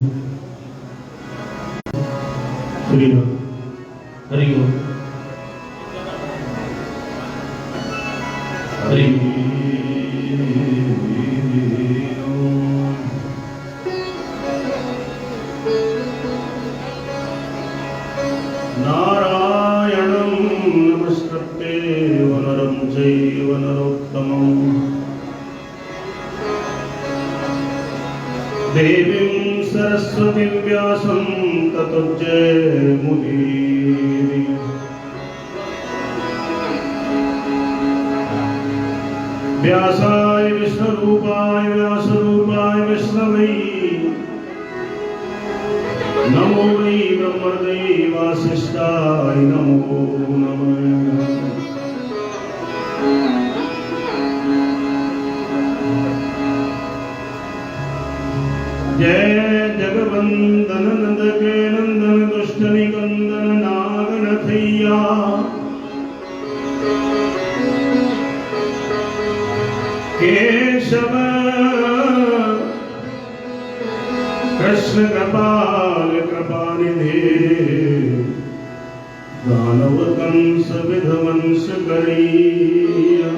हरि ओम हरि ओम हरि नारायणं नमस्कृत्य वनरं चैव नरोत्तमम् देवीं सरस्वतीं व्यासं ततो जयमुदीरये। व्यासाय विष्णुरूपाय व्यासरूपाय विष्णवे नमो वै ब्रह्मणे वासिष्ठाय नमो नमः। जय जगवंदन नंद के नंदन दुष्ट निकंदन नागनथैया केशव कृष्ण कृपाल कृपानिधे दानव कंस विध्वंस करिया।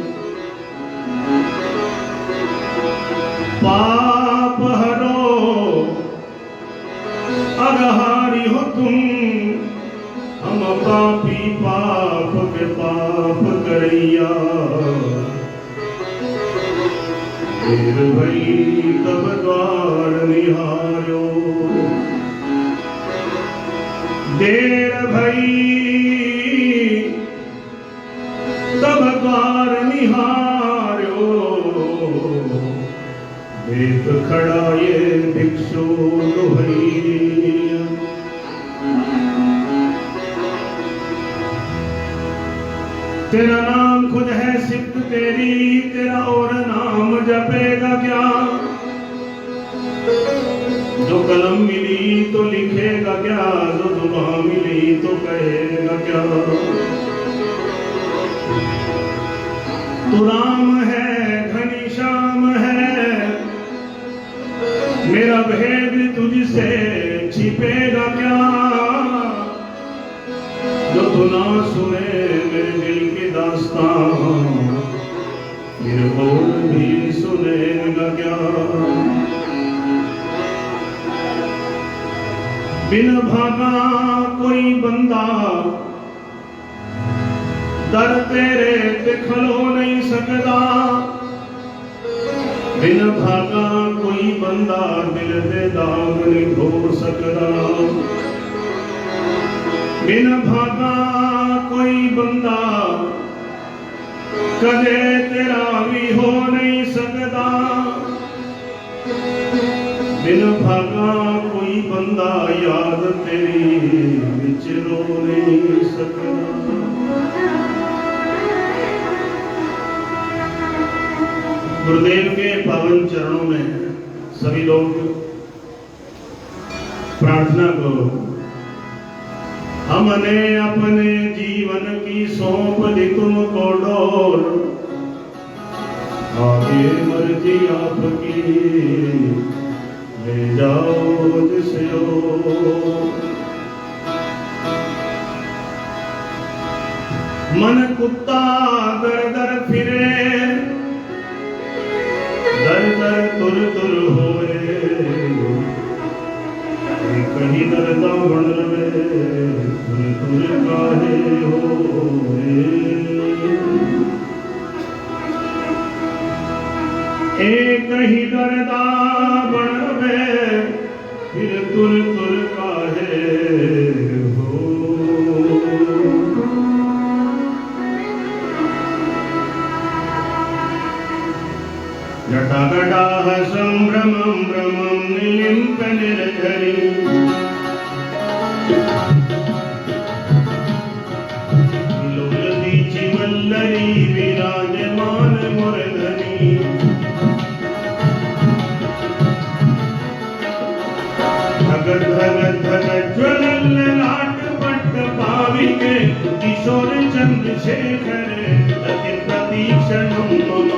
पाप हरो अगहारी हो तुम, हम पापी पाप के पाप करैया। देर भई तब द्वार निहार्यो, देर भई तब द्वार निहार्यो। देख खड़ा ये भिक्षु दुहैया। तेरा नाम खुद है सिद्ध तेरी, तेरा और नाम जपेगा क्या। जो कलम मिली तो लिखेगा क्या, जो जुबान मिली तो कहेगा क्या। तू राम है घनीश्याम है, मेरा भेद तुझसे छिपेगा क्या। जो तू ना सुने मेरे दिल की दास्तां, फिर और भी सुनेगा क्या। बिन भागा कोई बंदा दर तेरे ते खलो नहीं सकता। बिन भागा कोई बंदा दिल दे दाग नहीं धो सकता। बिन भागा कोई बंदा कदे तेरा भी हो नहीं सकता। बिन भागा कोई बंदा याद तेरी विच रो नहीं सकता। गुरुदेव के पावन चरणों में सभी लोग प्रार्थना करो। हमने अपने जीवन की सौंप दी तुमको डोर, आगे मर्जी आपकी ले जाओ जिसे ओर। मन कुत्ता दर दर फिरे, दर दर तुर तुर होए। कहीं दरदा बन रहे तुर तुर काहे होए। एक ही दरदा बन रहे फिर तुर तुर काहे हो। जटाकटाह संभ्रमं भ्रमं निलिम्प निर्झरी। लोलदीचि वल्लरी विराजमान मुरधरी। धगत धगत धगत ज्वलल लाट पट्ट पाविके। किशोर चंद्रशेखर रति प्रतीक्षणं मम।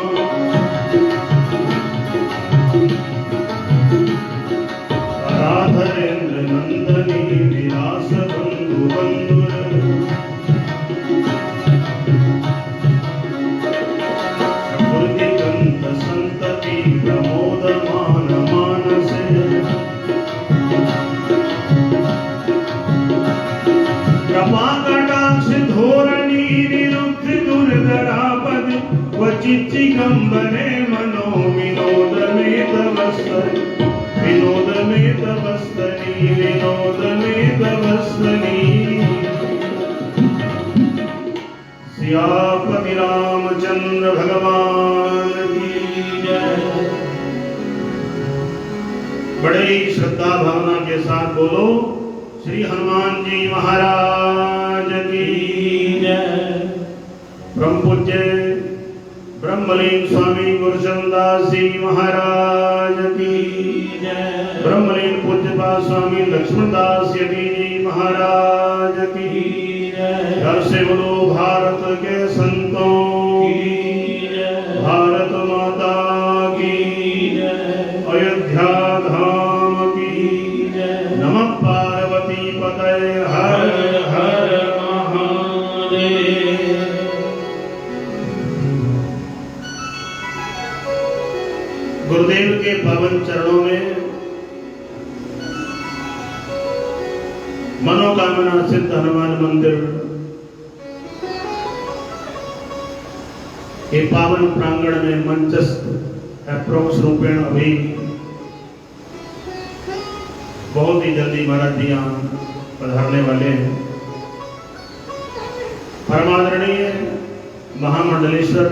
राधा चिच्चिकंबरे मनो विनोद में तवस्तनी विनोद में तवस्तनी विनोद में तवस्तनी। सियापति रामचंद्र भगवान की जय। बड़े ही श्रद्धा भावना के साथ बोलो श्री हनुमान जी महाराज की जय। परम पूज्य ब्रह्मलीन स्वामी गुरुचंदास जी महाराज की जय। ब्रह्मलीन पूज्यपाद स्वामी लक्ष्मणदास यति जी महाराज की जय। घर से बोलो भारत के संतों की जय। भारत माता की जय। अयोध्या धाम की जय। नमः पार्वती पतये हर हर महादेव। गुरुदेव के पावन चरणों में मनोकामना सिद्ध हनुमान मंदिर के पावन प्रांगण में मंचस्थ अप्रोक्ष रूपेण अभी बहुत ही जल्दी महाराज जी यहाँ पधारने वाले हैं। परमादरणीय महामंडलेश्वर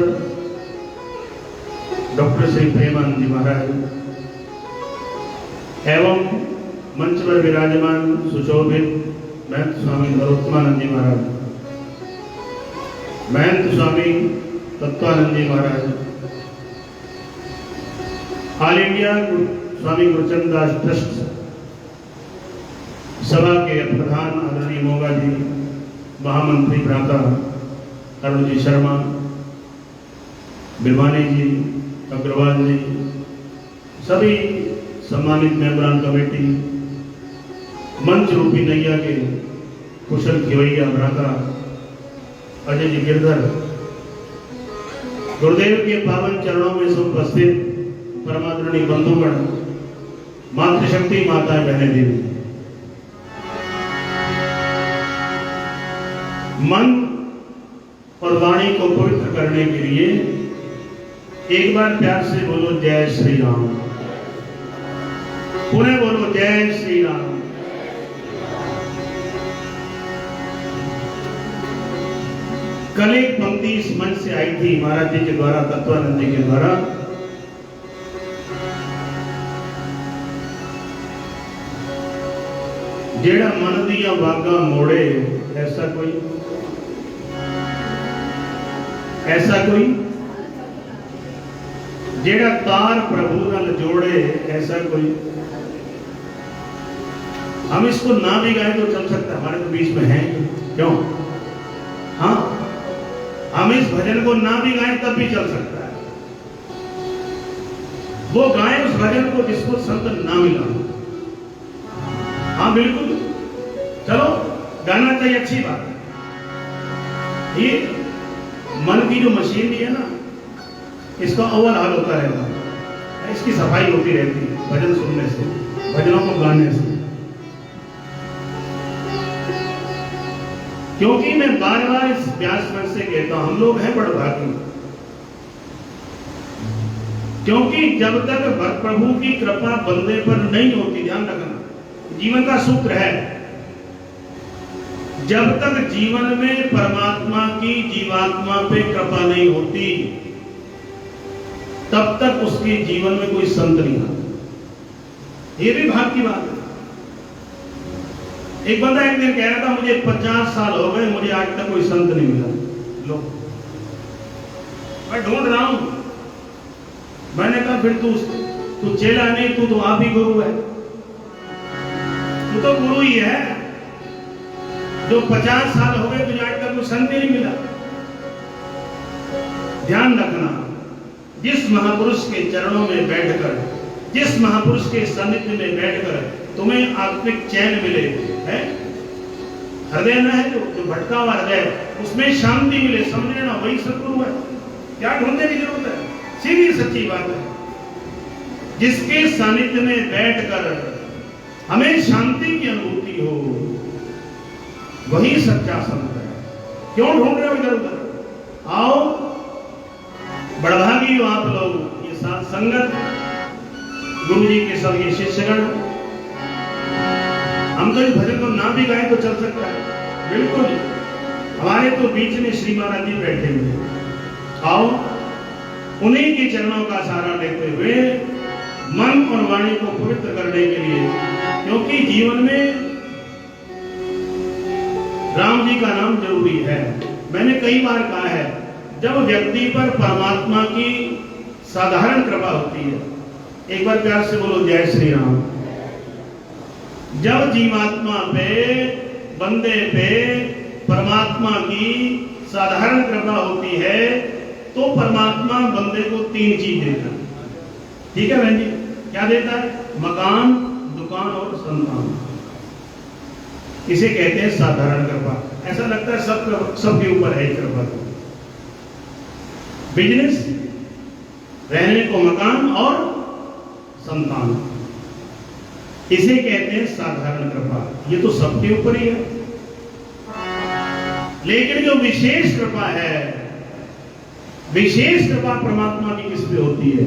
डॉक्टर श्री प्रेमानंद जी महाराज एवं मंच पर विराजमान सुशोभित महंत स्वामी नरोत्तमानंद जी महाराज, महंत स्वामी तत्वानंद जी महाराज, ऑल इंडिया स्वामी गुरुचंदास ट्रस्ट सभा के प्रधान आदरणीय मोगा जी, महामंत्री भ्राता अरुण जी शर्मा, बिरवानी जी, अग्रवाल जी, सभी सम्मानित मेंबरान कमेटी, मंच रूपी नैया के कुशल खिवैया भ्राता अजय जी गिरधर, गुरुदेव के पावन चरणों में उपस्थित परमादरणीय बंधुगण, मातृशक्ति माताएं बहनें देवी, मन और वाणी को पवित्र करने के लिए एक बार प्यार से बोलो जय श्री राम। पुनः बोलो जय श्री राम। कल एक पंक्ति इस मंच से आई थी महाराज जी के द्वारा, तत्वानंद जी के द्वारा, जेड़ा मन दिया बागा मोड़े, ऐसा कोई जेड़ा तार प्रभु नाल जोड़े, ऐसा कोई। हम इसको ना भी गाएं तो चल सकता है, हमारे तो बीच में है, क्यों? हाँ, हम इस भजन को ना भी गाएं तब भी चल सकता है। वो गाएं उस भजन को जिसको संत ना मिला। हाँ बिल्कुल, चलो गाना चाहिए, अच्छी बात है। ये मन की जो मशीनरी है ना, इसका अव्वल हाल होता रहता है, इसकी सफाई होती रहती है भजन सुनने से, भजनों को गाने से। क्योंकि मैं बार बार इस व्यास मंच से कहता हूं, हम लोग हैं बड़भागी। क्योंकि जब तक प्रभु की कृपा बंदे पर नहीं होती, ध्यान रखना, जीवन का सूत्र है, जब तक जीवन में परमात्मा की जीवात्मा पे कृपा नहीं होती, तब तक उसके जीवन में कोई संत नहीं आता। ये भी भाग की बात है। एक बंदा एक दिन कह रहा था, मुझे 50 साल हो गए, मुझे आज तक कोई संत नहीं मिला। लो, मैं ढूंढ रहा हूं। मैंने कहा फिर तू चेला नहीं, तू तो आप ही गुरु है। तू तो गुरु ही है। जो 50 साल हो गए, तुझे आज तक कोई संत ही नहीं मिला। ध्यान रखना, जिस महापुरुष के चरणों में बैठकर, जिस महापुरुष के सानिध्य में बैठकर तुम्हें आत्मिक चैन मिले, है हृदय न है जो भटका हुआ हृदय, उसमें शांति मिले, समझ लेना वही सदगुरु है। क्या ढूंढने की जरूरत है, सीधी सच्ची बात है। जिसके सानिध्य में बैठकर हमें शांति की अनुभूति हो, वही सच्चा संत है। क्यों ढूंढ रहे हो इधर उधर? आओ, बड़भागी हो आप लोग, ये साथ संगत गुरु जी के सब ये शिष्यगण। हम तो इस भजन को ना भी गाएं तो चल सकता है, बिल्कुल। हमारे तो बीच में श्री महाराज जी बैठे हुए, आओ उन्हीं के चरणों का सहारा लेते हुए मन और वाणी को पवित्र करने के लिए, क्योंकि जीवन में राम जी का नाम जरूरी है। मैंने कई बार कहा है, जब व्यक्ति पर परमात्मा की साधारण कृपा होती है, एक बार प्यार से बोलो जय श्री राम। जब जीवात्मा पे, बंदे पे परमात्मा की साधारण कृपा होती है, तो परमात्मा बंदे को 3 चीज देता है। ठीक है बहन जी, क्या देता है? मकान, दुकान और संतान। इसे कहते हैं साधारण कृपा। ऐसा लगता है सबके ऊपर है कृपा। बिजनेस, रहने को मकान और संतान, इसे कहते हैं साधारण कृपा। ये तो सबके ऊपर ही है। लेकिन जो विशेष कृपा है, विशेष कृपा परमात्मा की किस पे होती है?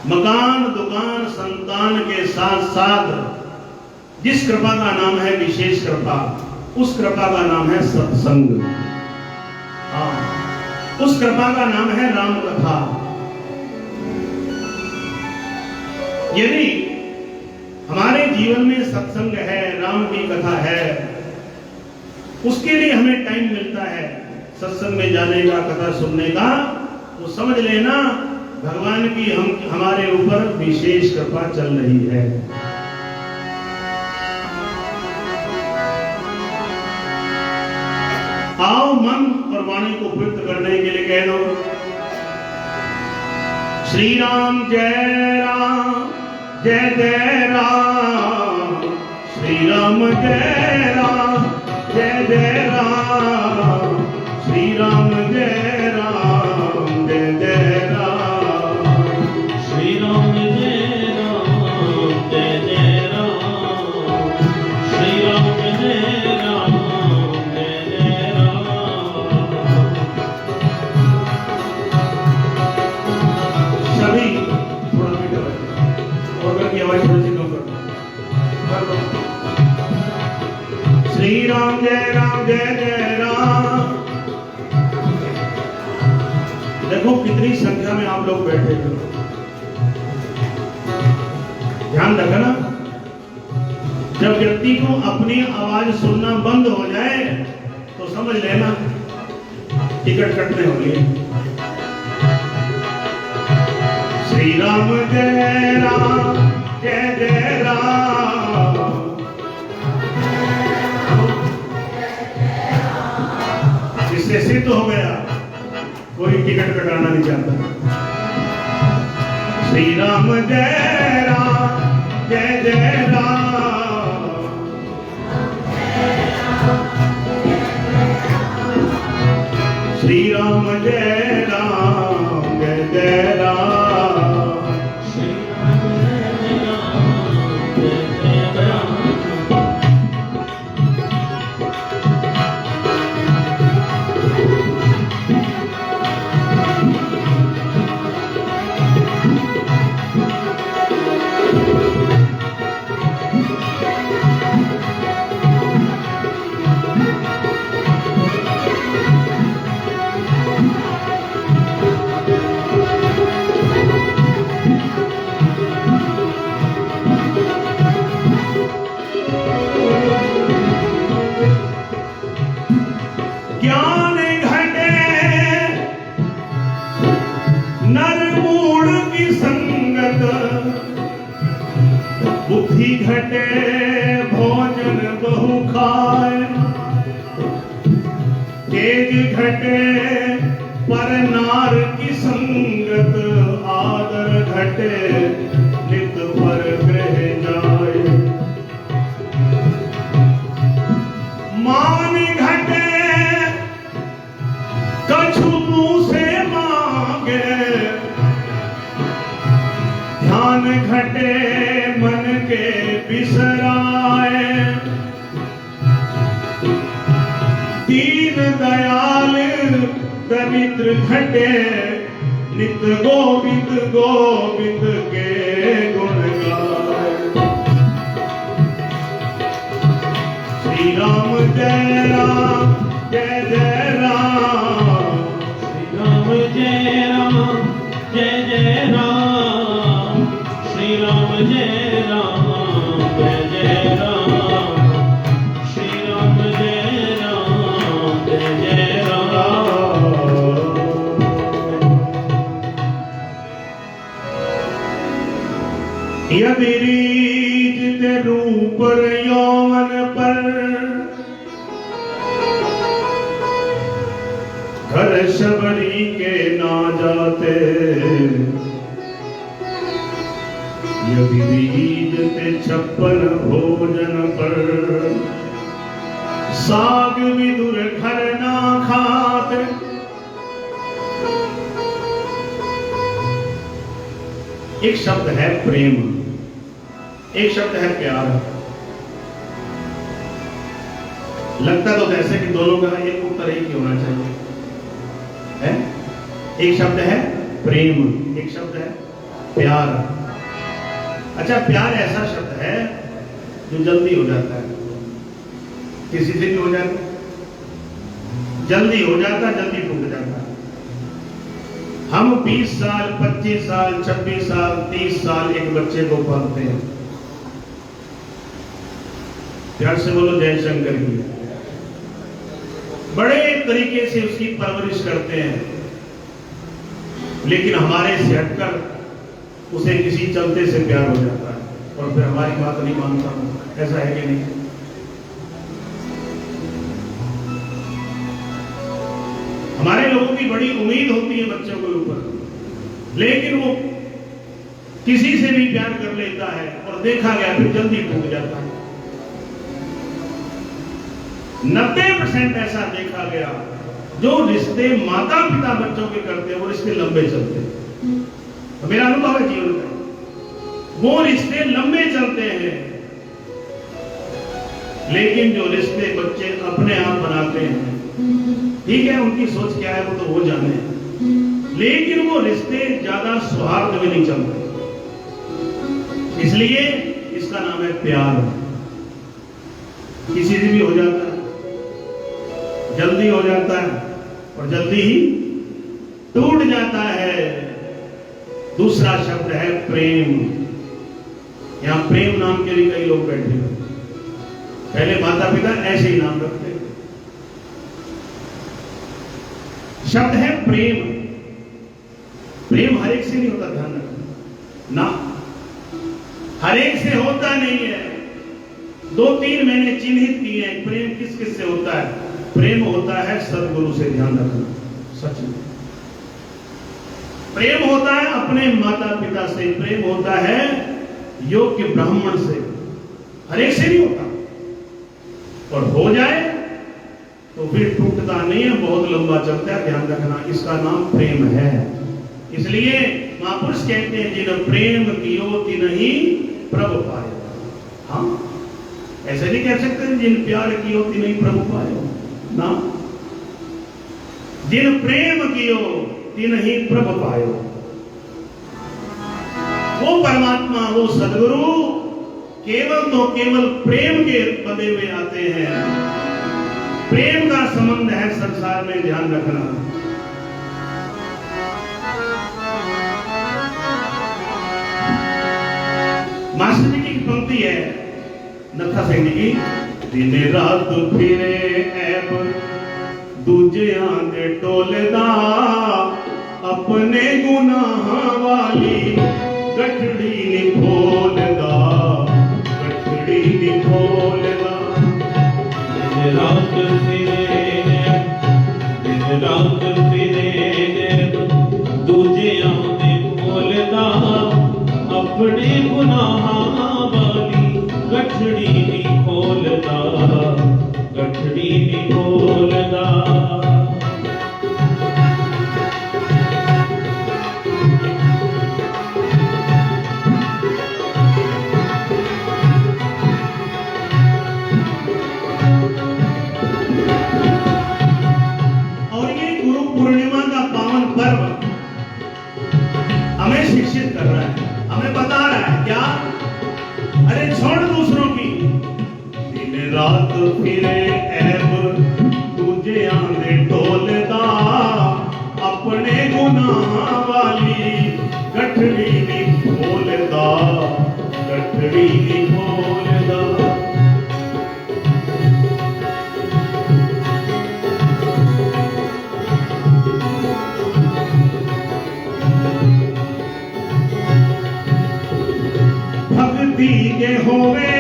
मकान, दुकान, संतान के साथ साथ जिस कृपा का नाम है विशेष कृपा, उस कृपा का नाम है सत्संग। उस कृपा का नाम है राम कथा। यदि हमारे जीवन में सत्संग है, राम की कथा है, उसके लिए हमें टाइम मिलता है सत्संग में जाने का, कथा सुनने का, तो समझ लेना भगवान की हमारे ऊपर विशेष कृपा चल रही है। आओ मन और वाणी को पवित्र करने के लिए कह दो श्री राम जय राम, जय जय राम, श्री राम जय राम, जय जय राम, श्री राम जय राम, जय जय राम, श्री राम जय राम, जय जय राम, श्री राम जय राम, जय जय राम। सभी थोड़ा मीठा और की आवाज थोड़ी सी कम कर। श्री राम जय राम, जय जय राम। देखो कितनी संख्या में आप लोग बैठे हो, ध्यान रखना। जब व्यक्ति को अपनी आवाज सुनना बंद हो जाए तो समझ लेना टिकट कटने होगी। श्री राम जय राम, जय जय राम, इससे सिद्ध हो गया कोई टिकट कटाना नहीं चाहता। श्री राम जय राम, जय जय राम, श्री राम जय राम, जय जय राम। ज्ञान घटे नरमूढ़ की संगत, बुद्धि घटे भोजन बहु खाए, तेज घटे पर नार की संगत, आदर घटे नित पर गृह जाए, मान घटे कछु मुंह से मांगे, ध्यान घटे मन के बिसराए, दीन दयाल दलित मित्र घटे नित गोविंद गोविंद के गुण गाए। श्री राम जय राम जय जय राम, श्री राम जय राम जय जय राम, श्री राम जय राम जय जय राम, श्री राम जय राम जय जय राम। यदि रीत रूप यौवन पर घर शबरी के ना जाते, यदि रीजते 56 भोजन पर साग विदुर घर ना खाते। एक शब्द है प्रेम, एक शब्द है प्यार। लगता तो जैसे कि दोनों का एक उत्तर एक ही होना चाहिए है। एक शब्द है प्रेम, एक शब्द है प्यार। अच्छा, प्यार ऐसा शब्द है जो जल्दी हो जाता है, किसी से भी हो जाता है, जल्दी हो जाता है, जल्दी टूट जाता है। हम 20 साल 25 साल 26 साल 30 साल एक बच्चे को पालते हैं। प्यार से बोलो जय शंकर की। बड़े तरीके से उसकी परवरिश करते हैं, लेकिन हमारे से हटकर उसे किसी चलते से प्यार हो जाता है और फिर हमारी बात नहीं मानता हूं। ऐसा है कि नहीं? हमारे लोगों की बड़ी उम्मीद होती है बच्चों के ऊपर, लेकिन वो किसी से भी प्यार कर लेता है और देखा गया फिर जल्दी टूट जाता है। 90% ऐसा देखा गया, जो रिश्ते माता पिता बच्चों के करते हैं वो रिश्ते लंबे चलते हैं। तो मेरा अनुभव है जीवन का, वो रिश्ते लंबे चलते हैं। लेकिन जो रिश्ते बच्चे अपने आप बनाते हैं, ठीक है, उनकी सोच क्या है वो तो वो जाने, लेकिन वो रिश्ते ज्यादा सौहार्द में नहीं चलते। इसलिए इसका नाम है प्यार। किसी से भी हो जाता है, जल्दी हो जाता है और जल्दी ही टूट जाता है। दूसरा शब्द है प्रेम। यहां प्रेम नाम के लिए कई लोग बैठे हैं। पहले माता पिता ऐसे ही नाम रखते हैं। शब्द है प्रेम। प्रेम हर एक से नहीं होता, ध्यान रखना ना, हर एक से होता नहीं है। 2-3 मैंने चिन्हित किए हैं। प्रेम किस किस से होता है? प्रेम होता है सदगुरु से, ध्यान रखना सच में। प्रेम होता है अपने माता पिता से, प्रेम होता है योग्य ब्राह्मण से, हर एक से नहीं होता। और हो जाए तो फिर टूटता नहीं है, बहुत लंबा चलता है, ध्यान रखना। इसका नाम प्रेम है। इसलिए महापुरुष कहते हैं जिन प्रेम कियो तिनहि प्रभु पायो। हाँ, ऐसे नहीं कह सकते जिन प्यार कियो तिनहि प्रभु पायो ना, जिन प्रेम कियो तिनहि प्रभु पायो। वो परमात्मा, वो सदगुरु केवल तो केवल प्रेम के बदे हुए आते हैं। प्रेम का संबंध है संसार में, ध्यान रखना। मास्टर जी की पंक्ति है नथा सिंह जी की, दिन रात फिरे ऐब दूजियां दे टोलदा, अपने गुनाह वाली गठड़ी नी खोलदा, गठड़ी नी खोलदा। दिन रात फिरे दूजियां दे खोलदा, अपने गुनाह वाली गठड़ी नी खोलदा, गठड़ी नी खोलदा। अरे छोड़ दूसरों की। दिन रात फिरे ऐब तुझे आंदे टोलदा, अपने गुनाह वाली गठड़ी नी खोलदा, गठड़ी नी खोलदा। भक्ति के होवे,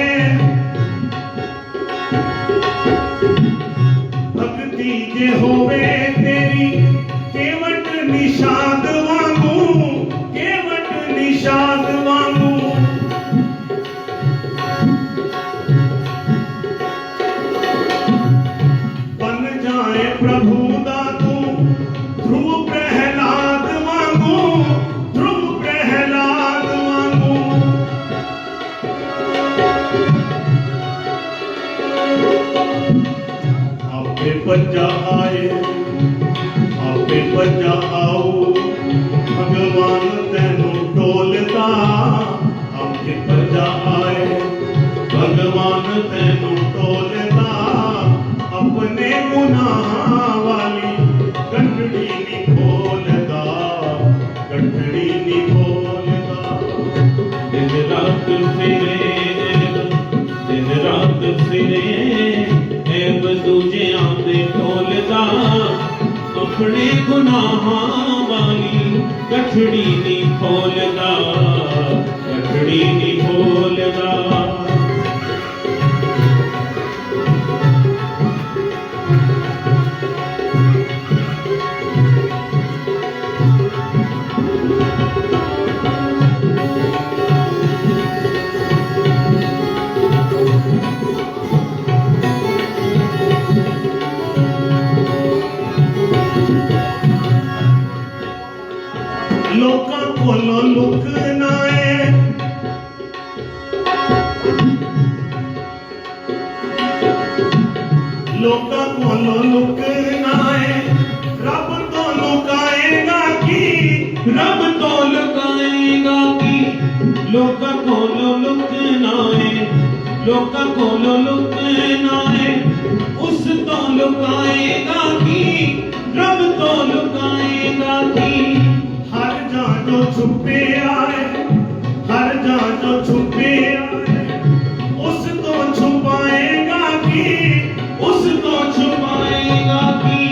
भक्ति के होवे तेरी केवट निषाद वांगू, केवट निषाद वांगू। बन जाए प्रभु दातू ध्रुव प्रहलाद वांगू, ध्रुव प्रहलाद वांगू। आपे बच्चा आए, आपे बच्चा आओ, भगवान तेनू टोलदा। आपे बच्चा आए, भगवान तेनू टोलदा, अपने गुनाह वाली गठड़ी नी खोलदा, गठड़ी नी खोलदा। दिन रात फिरे ऐब, दिन रात फिरे ऐब तुझे आंदे टोलदा, अपने गुनाह वाली गठड़ी नी खोलदा, गठड़ी नी खोलदा। लोकां कोलों लुकना है, लोकां कोलों लुकना है, रब तो लुकाएगा की, रब तो लुकाएगा की। लोका कोलो लुकना है, लोका कोलो लुकना है, उस तो लुकाएगा की, रब तो लुकाएगा की। हर जा जो छुपे आए, हर जा जो छुपे आए, उस तो छुपाएगा की, उस तो छुपाएगा की।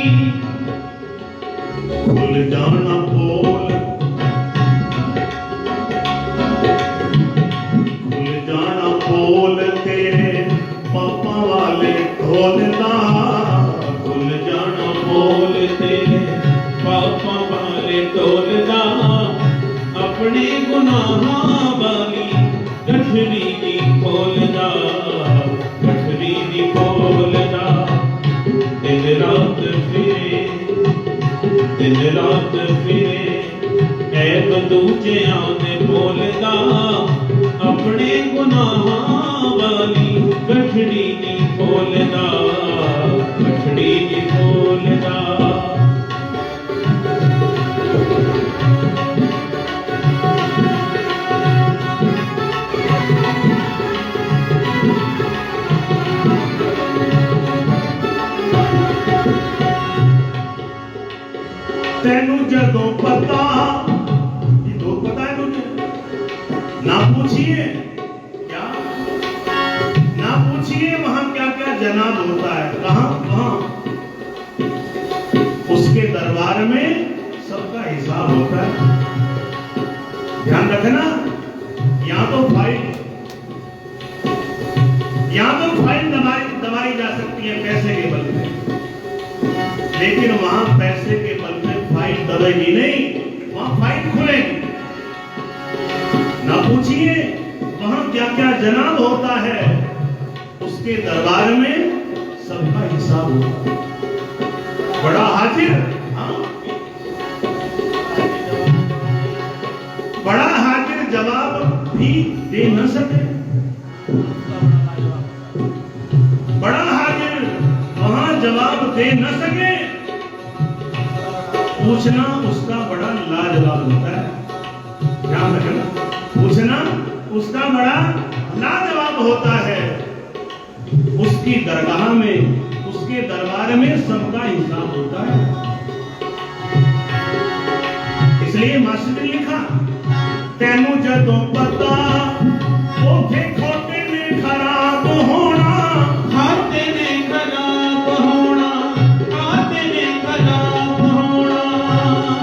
खुल जाना बोल, खुल जाना बोल तेरे पापा वाले ढोलदा। खुल जाना बोल तेरे पापा वाले टोलदा, अपने गुनाह वाली गठरी नी खोलदा, गठरी नी खोलदा। दिन रात फिरे, दिन रात फिरे ऐब दूजे आने बोलदा, अपने गुनाह वाली गठरी नी खोलदा, गठरी नी खोलदा। तेनू जदों पता, ये तो पता है तुझे, ना पूछिए क्या, ना पूछिए वहां क्या क्या जनाब होता है, कहां कहां। उसके दरबार में सबका हिसाब होता है। ध्यान रखना, यहां तो फाइल दबाई जा सकती है पैसे के बल पे, लेकिन वहां पैसे के बल पे फाइल दबेगी नहीं, वहां फाइल खुलेगी। ना पूछिए वहां क्या क्या जनाब होता है, उसके दरबार में सबका हिसाब होता है। बड़ा हाजिर, हाँ, बड़ा हाजिर जवाब भी दे न सके, बड़ा हाजिर वहां जवाब दे न सके, पूछना उसका बड़ा लाजवाब होता है। ध्यान रखना, पूछना उसका बड़ा लाजवाब होता है उसकी दरगाह में, उसके दरबार में सबका हिसाब होता है। इसलिए मास्टर ने लिखा, तेनू जदों पता ओथे खोटे ने खराब होना, खाते ने खराब होना, खाते ने खराब होना।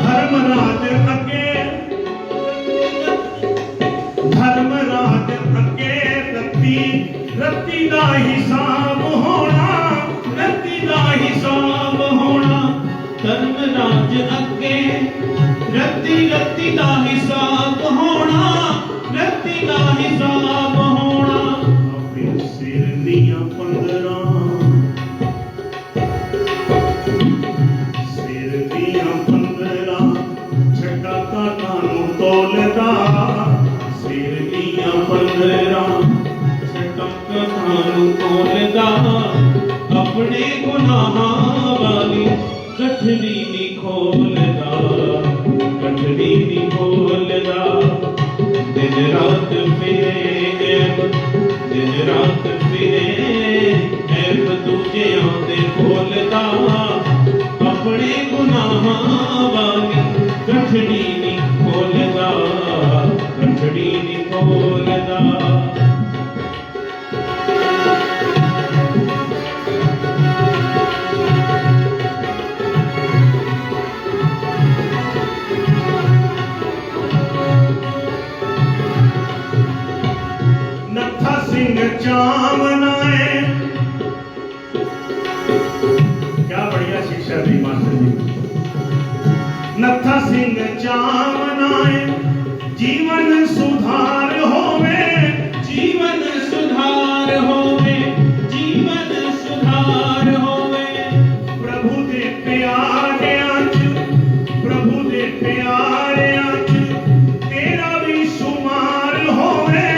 धर्मराज अगे रत्ती दा हिसाब होना, रत्ती दा हिसाब होना। धर्मराज अगे रत्ती दा हिसाब होना, रत्ती दा हिसाब होना। अपने सिर दियां 15 छटा कानू तोलदा, सिर दियां 15 छटा कानू तोलदा। अपने गुनाहां वाली गठरी नी खोलदा, गठरी नी खोलदा। दिन रात फिरे ऐब, दिन रात फिरे ऐब दूजियां दे खोलदा। अपने गुनाहां वाली गठरी नी खोलदा, गठरी नी खोलदा। नत्था सिंह चावनाए, क्या बढ़िया शिक्षा दी मास्टर जी। नत्था सिंह चावनाए, जीवन सुधार होवे, जीवन सुधार होवे, जीवन सुधार होवे। प्रभु दे प्यारियां च, प्रभु दे प्यारियां च तेरा भी शुमार होवे,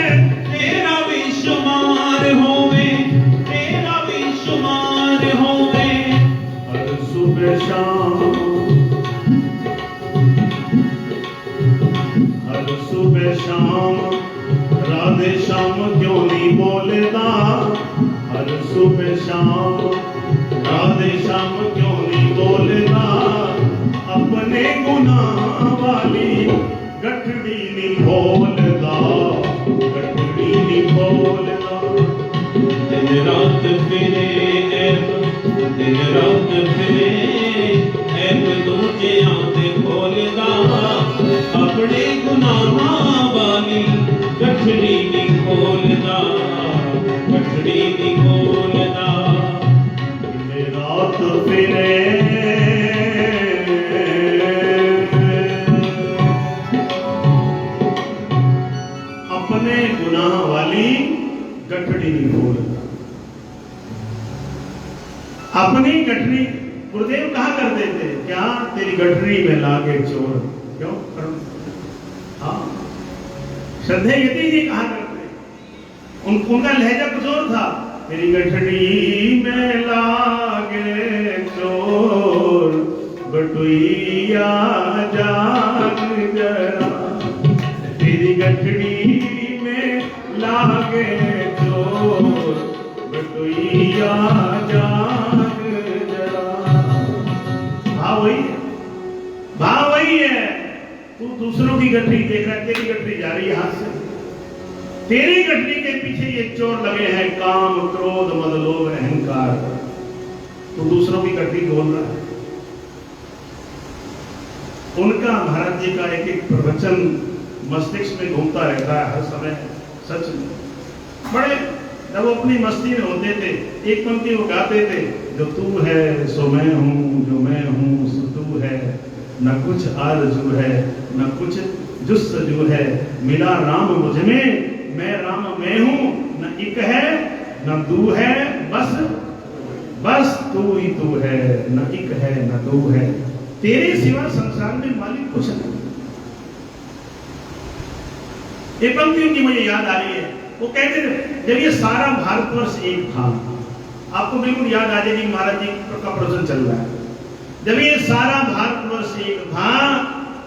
तेरा भी शुमार होवे, तेरा भी शुमार होवे। हर सुबह शाम, हर सुबह शाम राधे श्याम क्यों नहीं बोलता, हर सुबह शाम राधे श्याम क्यों नहीं बोलता। अपने गुनाह वाली गठड़ी नहीं बोलता, गठड़ी नहीं बोलता। दिन रात फिरे ऐब, दिन रात फिरे ऐब दूजियां दे खोलदा। अपने गुनाहां वाली गठरी नी खोलदा, गठरी नी खोलदा। दिन रात फिरे अपने गुनाह वाली गठड़ी नहीं बोलता। अपनी गठरी, गुरुदेव कहा करते थे, क्या तेरी गठरी में लागे चोर, क्यों हाँ श्रद्धे यति जी कहा करते, उनका लहजा कुछ और था। तेरी गठरी में लागे चोर, बटुइया जाग जरा। तेरी गठरी में लागे चोर, बटुइया जाग जरा। भाव वही है, भाव वही है। तू दूसरों की गठरी देख रहा है, तेरी गठरी जा रही है हाथ से। तेरी गठरी के पीछे ये चोर लगे हैं, काम क्रोध मद लोभ अहंकार। तो दूसरों की गठरी खोल रहा है। उनका महाराज जी का एक एक प्रवचन मस्तिष्क में घूमता रहता है हर समय। सच में बड़े, जब वो अपनी मस्ती में होते थे, एक पंक्ति वो गाते थे, जो तू है सो मैं हूँ, जो मैं हूँ सो तू है। न कुछ आरज़ू है, न कुछ जुस्तजू है, मिला राम मुझ में, मैं राम मैं हूँ। न एक है न दू है, बस बस तू ही तू है। न एक है न दू है, तेरे सिवा संसार में मालिक कुछ नहीं। एक पंक्ति उनकी मुझे याद आ रही है। वो कहते थे, जब ये सारा भारतवर्ष एक था, आपको बिल्कुल याद आ जाएगी, महाराज जी का प्रवचन चल रहा है। जब ये सारा भारतवर्ष एक था,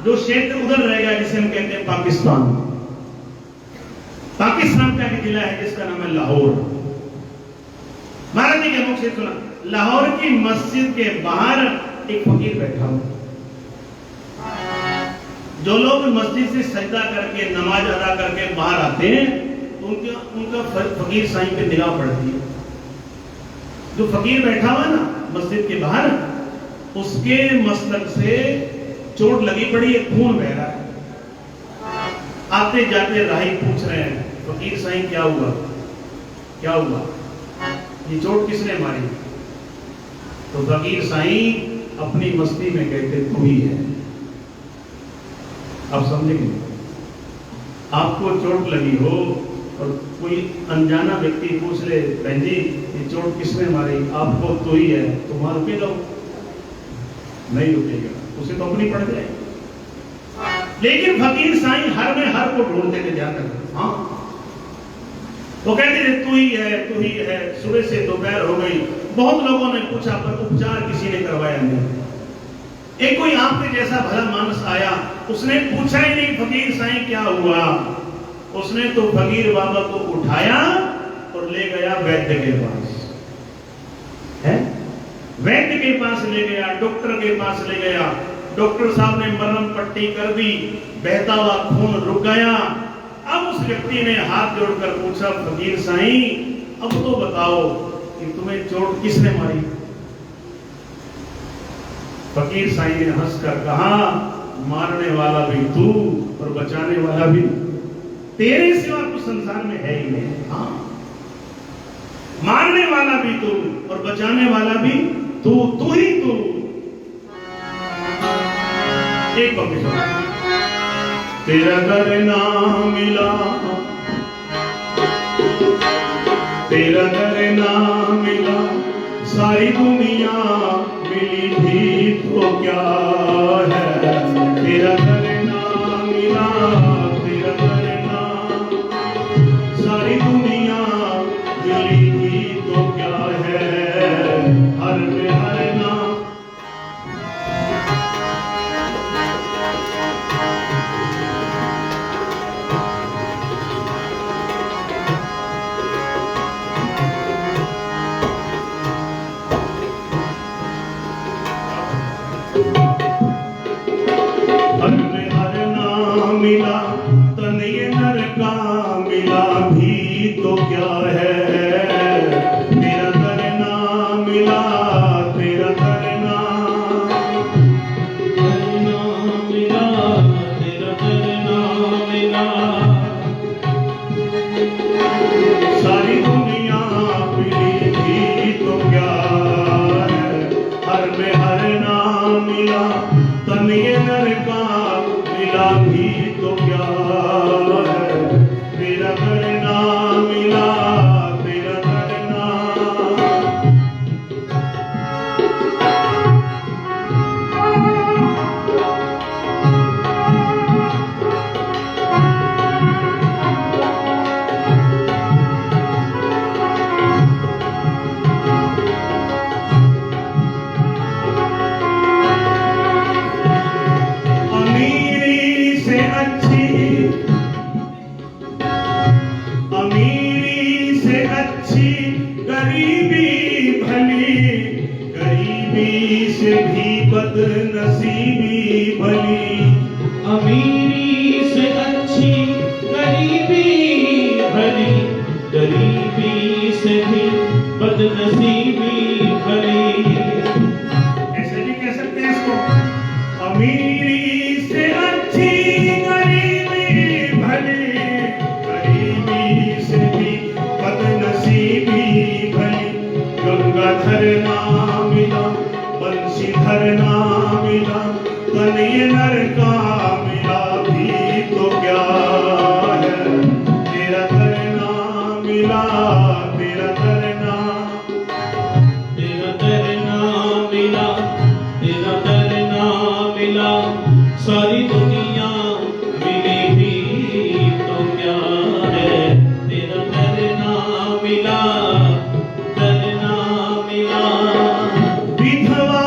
जो क्षेत्र उधर रहेगा जिसे हम कहते हैं पाकिस्तान, पाकिस्तान का एक जिला है जिसका नाम है लाहौर। महाराज जी के मुख से सुना, लाहौर की मस्जिद के बाहर एक फकीर बैठा हुआ। जो लोग मस्जिद से सजदा करके नमाज अदा करके बाहर आते हैं तो उनका फकीर साईं पे निगाह पड़ती है। जो फकीर बैठा हुआ ना मस्जिद के बाहर, उसके मस्तक से चोट लगी पड़ी है, खून बह रहा है। आते जाते राही पूछ रहे हैं, फकीर साईं क्या हुआ, क्या हुआ, ये चोट किसने मारी? तो फकीर साईं अपनी मस्ती में कहते तू ही है। आप समझेंगे, आपको चोट लगी हो और कोई अनजाना व्यक्ति पूछ ले, बहन जी ये चोट किसने मारी, आपको तो ही है, तो वहां रुकेगा? नहीं रुकेगा, उसे तो अपनी पड़ जाए। लेकिन फकीर साईं हर में हर को ढूंढते थे, ध्यान रखना। हाँ, वो कहते थे तू ही है, तू ही है। सुबह से दोपहर हो गई, बहुत लोगों ने पूछा पर उपचार किसी ने करवाया नहीं। एक कोई आपके जैसा भला मानस आया, उसने पूछा ही नहीं फकीर साईं क्या हुआ। उसने तो फकीर बाबा को उठाया और ले गया वैद्य के पास। है, वैद्य के पास ले गया, डॉक्टर के पास ले गया। डॉक्टर साहब ने मरहम पट्टी कर दी, बहता हुआ खून रुक गया। अब उस व्यक्ति ने हाथ जोड़कर पूछा, फकीर साईं अब तो बताओ कि तुम्हें चोट किसने मारी? फकीर साईं ने हंसकर कहा, मारने वाला भी तू और बचाने वाला भी, तेरे सिवा कुछ संसार में है ही नहीं। हाँ, मारने वाला भी तू और बचाने वाला भी तू, तू ही तू। एक पंक्ति सुना, तेरा करना मिला, तेरा करना मिला, सारी दुनिया मिली भी तो क्या है। तेरा करना मिला, तेरा करना, सारी दुनिया मिली भी तो क्या है। हर में हर नाम, मिला, तन ये नर का मिला भी तो क्या है। तेरा करना मिला, तेरा करना, करना मिला, तेरा करना मिला, सारी दुनिया मिली भी तो क्या है। हर में हर नाम मिला, तन ये नर का मिला भी तो क्या है। तेरा करना मिला, तेरा करना, अमीरी से अच्छी गरीबी भली, गरीबी से भी बदनसीबी भली। अमीरी से अच्छी गरीबी भली, गरीबी से भी बदनसीबी भली। ऐसे भी कह सकते हैं इसको, अमीरी से अच्छी गरीबी भली, गरीबी से भी बदनसीबी भली। गंगाधर ना मिला, बंशीधर ना मिला, तन ये नर का मिला भी तो क्या है। तेरा करना मिला, तेरा करना, तेरा करना मिला, तेरा करना मिला, सारी दुनिया मिली भी तो क्या है। तेरा करना मिला, करना मिला, विधवा,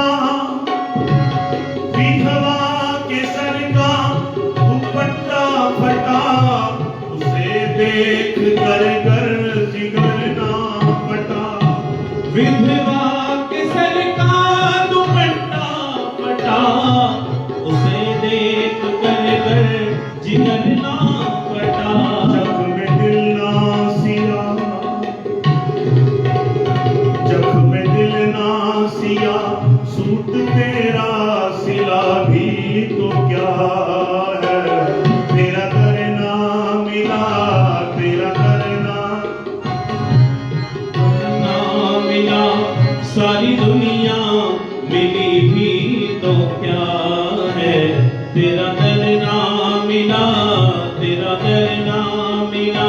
विधवा के सर का दुपट्टा फटा, उसे देख सारी दुनिया मिली भी तो क्या है, तेरा दर ना मिला, तेरा दर ना मिला।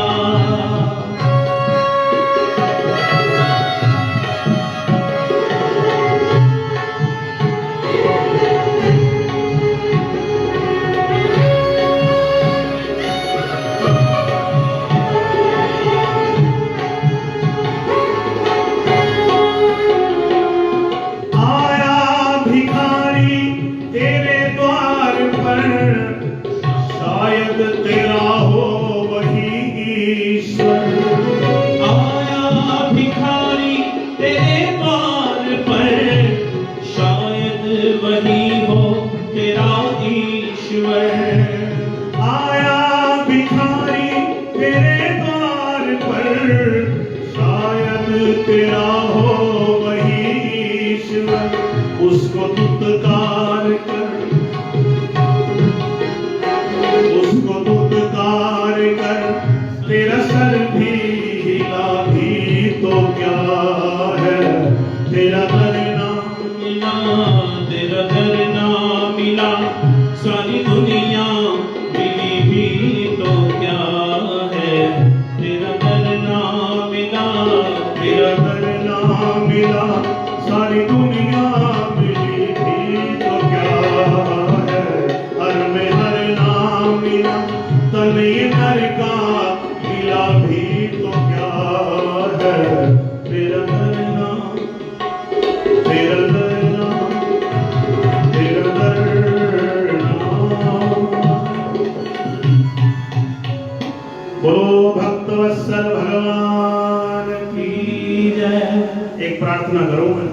तेरा हो वही ईश्वर। आया भिखारी तेरे द्वार पर, शायद वही हो तेरा ईश्वर। आया भिखारी तेरे द्वार पर, शायद तेरा हो वही ईश्वर। उसको दुत्कार कर, तेरा सर भी हिला भी तो क्या है, तेरा दर ना मिला, तेरा दर ना मिला। सारी दुनिया मिली भी तो क्या है, तेरा दर ना मिला, तेरा दर ना मिला। सारी दुनिया मिली भी तो क्या है, हर में हर ना मिला। तन ये नर का मिला भी तो क्या है, तेरा दर ना, तेरा दर ना, तेरा दर ना। बोलो भक्तवत्सल भगवान की जय। एक प्रार्थना करूं मैं।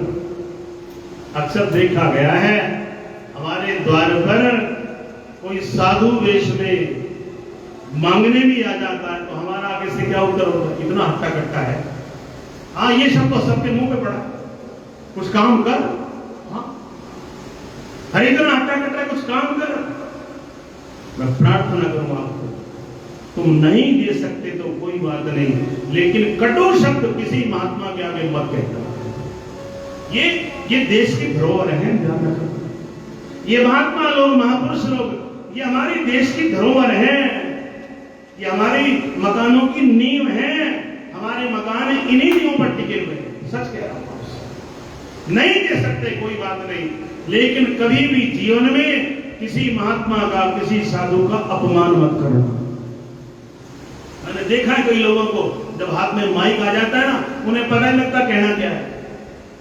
अक्सर देखा गया है हमारे द्वार पर कोई साधु वेश में मांगने भी आ जाता है तो हमारा आगे से क्या उत्तर होता है, इतना हट्टा कट्टा है। हाँ, ये सब तो सबके मुंह पे पड़ा, कुछ काम कर। हाँ, अरे इतना हट्टा कट्टा है, कुछ काम कर। मैं प्रार्थना करूं आपको, तुम नहीं दे सकते तो कोई बात नहीं, लेकिन कटु शब्द किसी महात्मा के आगे मत कहना। ये देश की धरोहर है, ध्यान रखना। ये महात्मा लोग, महापुरुष लोग, ये हमारी देश की धरोहर है। ये हमारी मकानों की नींव है। हमारे मकान इन्हीं नींवों पर टिके हुए हैं। सच कह रहा हूं। नहीं दे सकते कोई बात नहीं, लेकिन कभी भी जीवन में किसी महात्मा का, किसी साधु का अपमान मत करना। मैंने देखा है कई लोगों को, जब हाथ में माइक आ जाता है ना, उन्हें पता नहीं लगता कहना क्या है,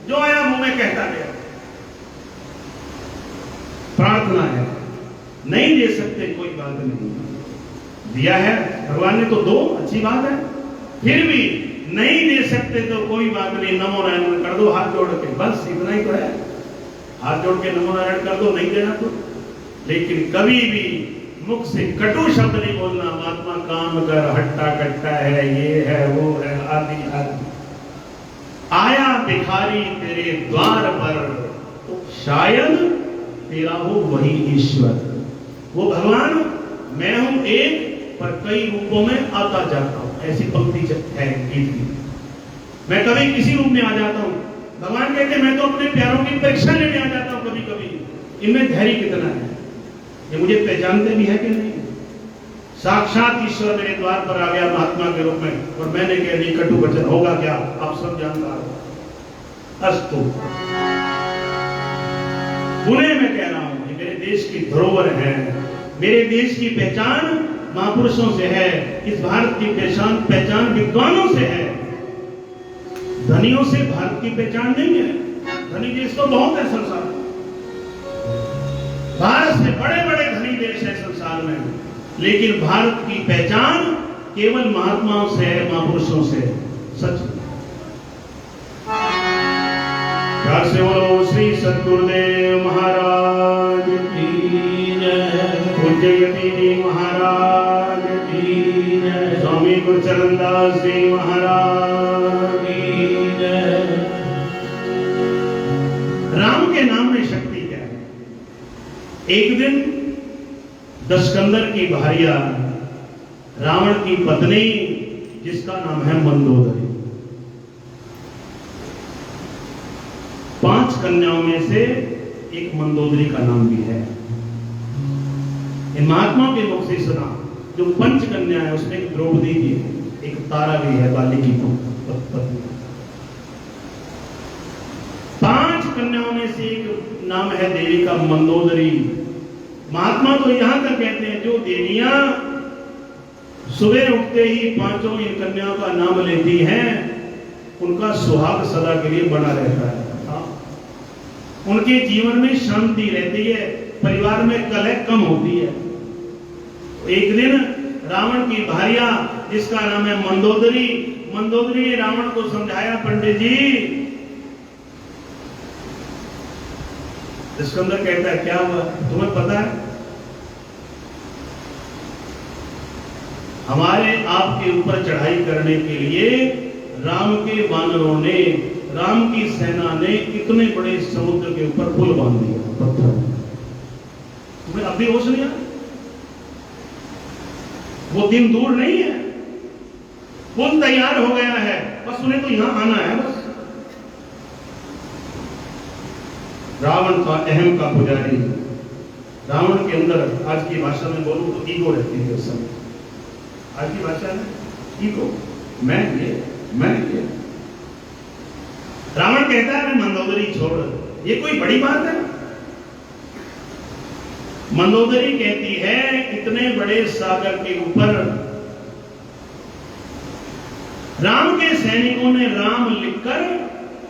जो आया मुंह में कहता गया। प्रार्थना है, नहीं दे सकते कोई बात नहीं, दिया है भगवान ने तो दो, अच्छी बात है। फिर भी नहीं दे सकते तो कोई बात नहीं, नमो नारायण कर दो हाथ जोड़ के, बस इतना ही तो है। हाथ जोड़ के नमो नारायण कर दो, नहीं देना तो। लेकिन कभी भी मुख से कटु शब्द नहीं बोलना, महात्मा काम कर, हट्टा कट्टा है, ये है, वो है, आदि आदि। आया भिखारी तेरे द्वार पर, तो शायद तेरा हो वही ईश्वर। वो भगवान, मैं हूं एक पर कई रूपों में आता जाता हूं, ऐसी पंक्ति है गीत की। मैं कभी किसी रूप में आ जाता हूं। भगवान कहते हैं मैं तो अपने प्यारों की परीक्षा लेने आ जाता हूं कभी कभी। इनमें धैर्य कितना है, ये मुझे पहचानते भी है कि नहीं। साक्षात ईश्वर मेरे द्वार पर आ गया महात्मा के रूप में, और मैंने कह दी कटु वचन, होगा क्या आप सब जानता हो। अस्तु, पुणे में कह रहा हूं, ये मेरे देश की धरोहर है। मेरे देश की पहचान महापुरुषों से है। इस भारत की पहचान विद्वानों से है। धनियों से भारत की पहचान नहीं है। धनी देश तो बहुत है संसार में, भारत से बड़े बड़े धनी देश है संसार में, लेकिन भारत की पहचान केवल महात्माओं से है, महापुरुषों से। सच प्यार से बोलो श्री सद्गुरुदेव महाराज की जय, पूज्य यति जी महाराज की जय, स्वामी गुरुचरण दास जी महाराज की जय। राम के नाम में शक्ति क्या है? एक दिन दशकंदर की भार्या रावण की पत्नी, जिसका नाम है मंदोदरी, 5 कन्याओं में से एक मंदोदरी का नाम भी है। इन महात्माओं के मुख से सुना, जो 5 कन्या है उसमें एक द्रौपदी भी है, एक तारा भी है, बाली की पत्नी। 5 कन्याओं में से एक नाम है देवी का मंदोदरी। महात्मा तो यहां तक कहते हैं, जो देवियां सुबह उठते ही 5 इन कन्याओं का नाम लेती हैं, उनका सुहाग सदा के लिए बना रहता है। उनके जीवन में शांति रहती है, परिवार में कलह कम होती है। एक दिन रावण की भार्या, जिसका नाम है मंदोदरी, मंदोदरी ने रावण को समझाया, पंडित जी। सिकंदर कहता है, क्या हुआ तुम्हें पता है? हमारे आपके ऊपर चढ़ाई करने के लिए राम के वानरों ने, राम की सेना ने इतने बड़े समुद्र के ऊपर पुल बांध दिया, पत्थर। तुम्हें अब भी होश नहीं आया? वो दिन दूर नहीं है, पुल तैयार हो गया है, बस उन्हें तो यहां आना है बस। रावण का अहम का पुजारी, रावण के अंदर, आज की भाषा में बोलूं तो ईगो रहती है उस समय। आज की भाषा में ईगो, मैं ये। रावण कहता है, मंदोदरी छोड़, ये कोई बड़ी बात है? मंदोदरी कहती है, इतने बड़े सागर के ऊपर राम के सैनिकों ने राम लिखकर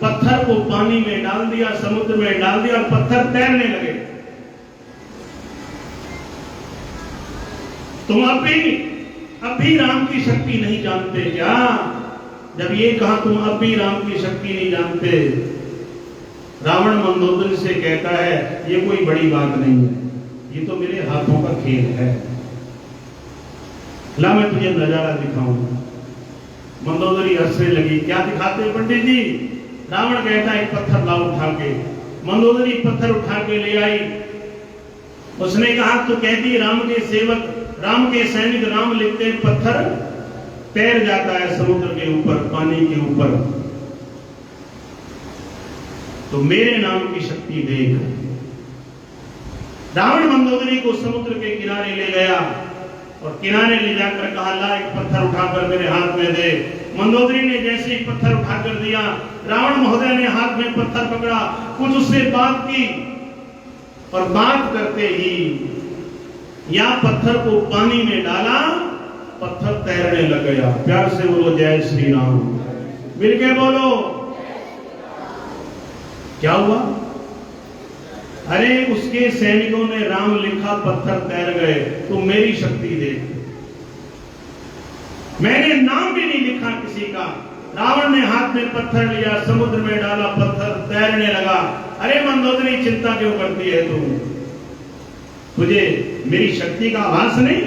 पत्थर को पानी में डाल दिया, समुद्र में डाल दिया, और पत्थर तैरने लगे। तुम अब भी राम की शक्ति नहीं जानते क्या? जब ये कहा तुम अब भी राम की शक्ति नहीं जानते, रावण मंदोदरी से कहता है, ये कोई बड़ी बात नहीं है, ये तो मेरे हाथों का खेल है, ला मैं तुझे नजारा दिखाऊंगा। मंदोदरी हंसने लगी, क्या दिखाते पंडित जी? रावण कहता है, एक पत्थर ला उठा के। मंदोदरी पत्थर उठा के ले आई। उसने कहा, तो कहती राम के सेवक, राम के सैनिक राम लिखते, पत्थर तैर जाता है समुद्र के ऊपर, पानी के ऊपर, तो मेरे नाम की शक्ति देख। रावण मंदोदरी को समुद्र के किनारे ले गया और किनारे ले जाकर कहा, ला एक पत्थर उठाकर मेरे हाथ में दे। मंदोदरी ने जैसे ही पत्थर उठाकर दिया, रावण महोदय ने हाथ में पत्थर पकड़ा, कुछ उससे बात की, और बात करते ही या पत्थर को पानी में डाला, पत्थर तैरने लग गया। प्यार से बोलो जय श्री राम, मिलके बोलो। क्या हुआ? अरे उसके सैनिकों ने राम लिखा, पत्थर तैर गए, तो मेरी शक्ति देख। मैंने नाम भी नहीं लिखा किसी का, रावण ने हाथ में पत्थर लिया, समुद्र में डाला, पत्थर तैरने लगा। अरे मंदोदरी, चिंता क्यों करती है तुम? तुझे मेरी शक्ति का आभास नहीं?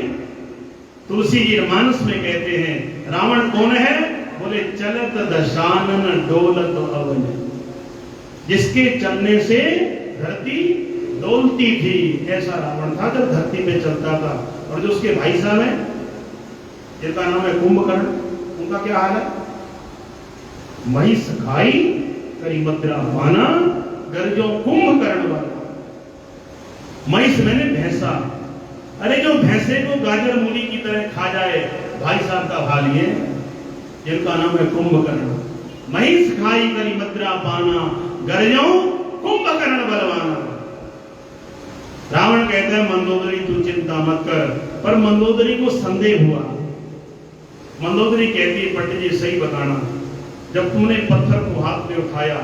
तुलसी जी मानस में कहते हैं, रावण कौन है? बोले, चलत दशानन डोलत अवन, जिसके चलने से धरती डोलती थी, ऐसा रावण था जब धरती पे चलता था। और जो उसके भाई साहब हैं, जिनका नाम है कुंभकर्ण, उनका क्या हाल है? महिष खाई करी मद्रा पाना, गरजो कुंभकर्ण वाला। महिष मैंने भैंसा, अरे जो भैंसे को गाजर मूली की तरह खा जाए, भाई साहब का हाल ये, जिनका नाम है कुंभकर्ण। महिष खाई करी मद्रा पाना, गरजो कुंभकर्ण बलवाना। रावण कहता है, मंदोदरी तू चिंता मत कर। पर मंदोदरी को संदेह हुआ। मंदोदरी कहती है, पंडित जी सही बताना, जब तुमने पत्थर को हाथ में उठाया,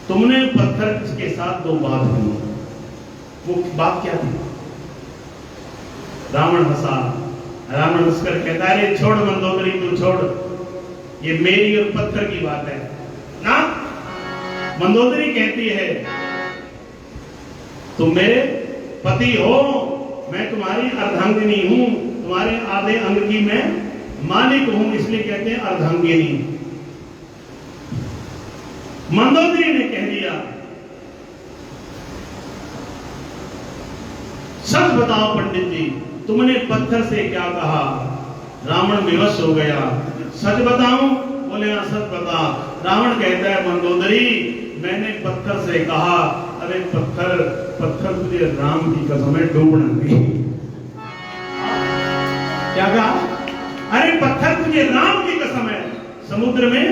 तुमने पत्थर के साथ 2 बात हुई, वो बात क्या थी? रावण हंसा। रावण हंसकर कहता है, अरे छोड़ मंदोदरी, तू छोड़, ये मेरी और पत्थर की बात है ना। मंदोदरी कहती है, तुम मेरे पति हो, मैं तुम्हारी अर्धांगिनी हूं, तुम्हारे आधे अंग की मैं मालिक हूं, इसलिए कहते हैं अर्धांगिनी। मंदोदरी ने कह दिया, सच बताओ पंडित जी, तुमने पत्थर से क्या कहा? रावण विवश हो गया। सच बताऊं? बोले हाँ सच बता। रावण कहता है, मंदोदरी, मैं मैंने पत्थर से कहा, अरे पत्थर पत्थर तुझे राम की कसम है डूबना नहीं। क्या कहा? अरे पत्थर तुझे राम की कसम है समुद्र में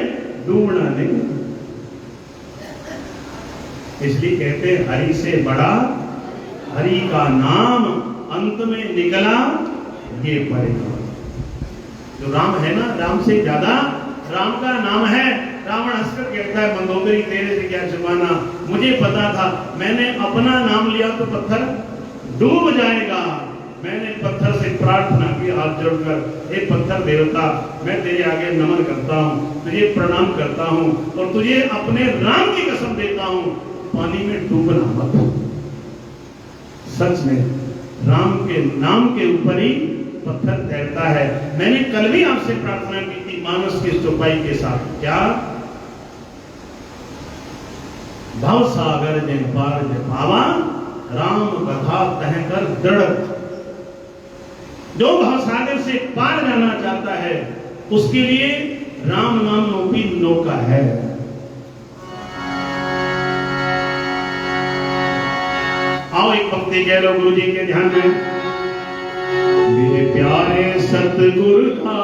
डूबना नहीं। इसलिए कहते हरि से बड़ा हरि का नाम अंत में निकला ये परिणाम। जो राम है ना, राम से ज्यादा राम का नाम है। रावण हंसकर कहता है मंदोदरी तेरे से क्या छुपाना, मुझे पता था मैंने अपना नाम लिया तो पत्थर डूब जाएगा। मैंने पत्थर से प्रार्थना की हाथ जोड़कर, हे पत्थर देवता मैं तेरे आगे नमन करता हूँ, तुझे प्रणाम करता हूँ और तुझे अपने राम की कसम देता हूँ पानी में डूबना मत। सच में राम के नाम के ऊपर ही पत्थर तैरता है। मैंने कल भी आपसे प्रार्थना की थी मानस की चौपाई के साथ, क्या भव सागर जिन पार पावा राम कथा तह कर दृढ़। जो भव सागर से पार जाना चाहता है उसके लिए राम नाम रूपी नौका है। आओ एक पंक्ति कह लो गुरु जी के ध्यान में। मेरे प्यारे सतगुरु का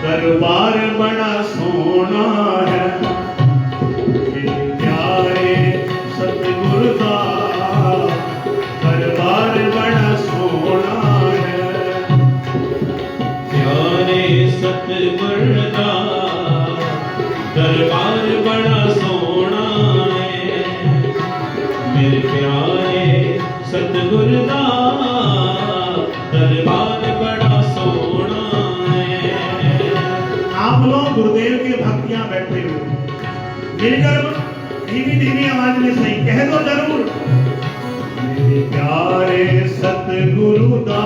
दरबार बड़ा सोना है। मेरे प्यारे सतगुरु का दरबार बड़ा सोना है। प्यारे सतगुरु का दरबार बड़ा सोना है। मेरे प्यारे सतगुरु का दरबार बड़ा सोना है। आप लोग गुरुदेव के भक्त यहाँ बैठे हुए मिलकर धीमी धीमी आवाज में सही कह दो जरूर। मेरे प्यारे सतगुरु दा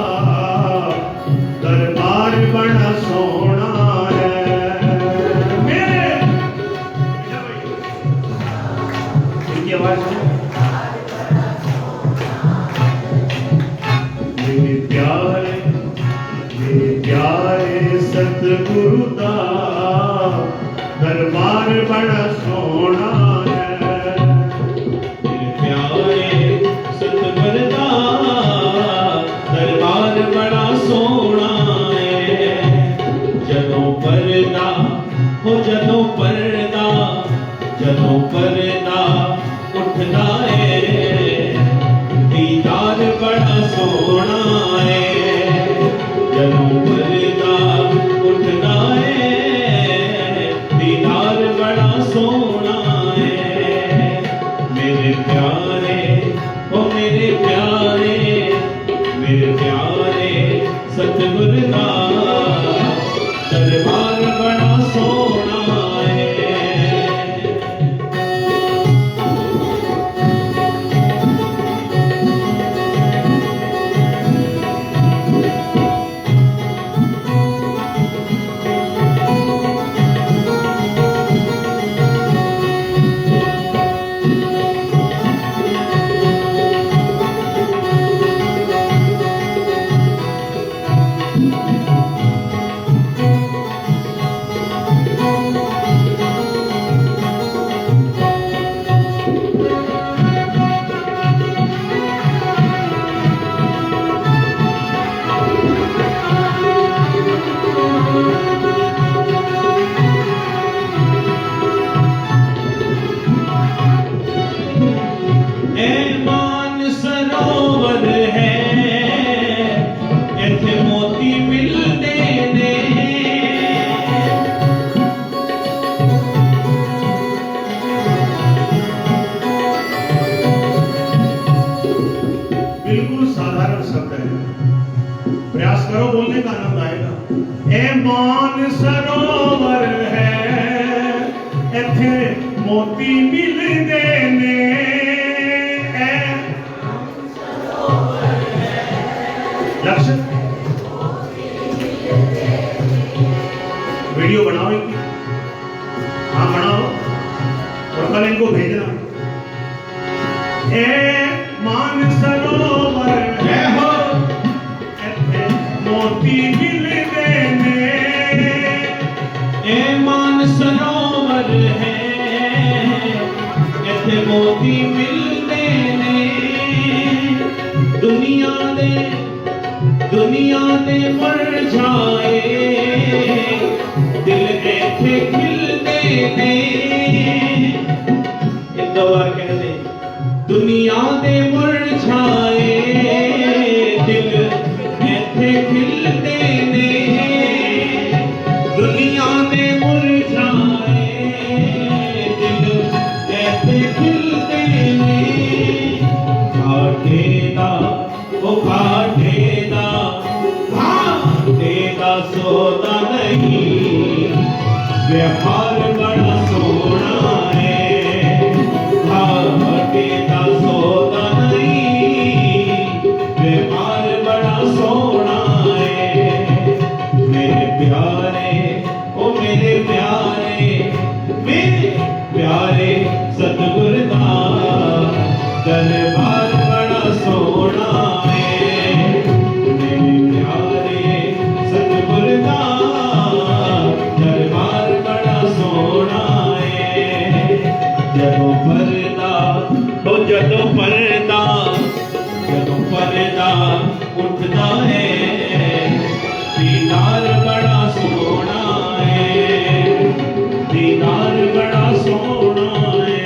दरबार बड़ा सोना है। मेरे इनकी आवाज सुनो। मेरे प्यारे सतगुरु दा दरबार बड़ा सोना है। मेरे प्यारे सतगुरु का दरबार बड़ा सोना है। जदों पर्दा हो जदों पर्दा उठदा है दीदार बड़ा सोना है। जदों पर्दा उठदा है दीदार बड़ा सोना है। मेरे प्यारे ओ मेरे प्यारे सतगुरु का दरबार बड़ा सोना है। सरोवर है इथे मोती मिलदे ने। लक्ष्य वीडियो बनाओ इनकी, हाँ बनाओ और कल इनको भेजना। मान सरोवर है हो इथे मोती मिलदे ने। मान सरोवर है मोती मिलते ने दुनिया दे मुरझाए दिल ऐथे खिलते ने। एक दो बार कह दे, दुनिया दे मुरझाए दिल ऐथे खिलते ने, दुनिया दे मुरझाए दिल ऐथे खिलते ने। घाटेदा वो घाटेदा सौदा नहीं, व्यवहार बड़ा सोना है। घाटेदा सौदा नहीं, व्यवहार बड़ा सोना है। मेरे प्यारे ओ मेरे प्यारे सतगुर दा दरबार बड़ा सोना है। मेरे प्यारे सतगुर दा दरबार बड़ा सोना है। जदों पर्दा उठदा है, दीदार बड़ा सोना है, दीदार बड़ा सोना है।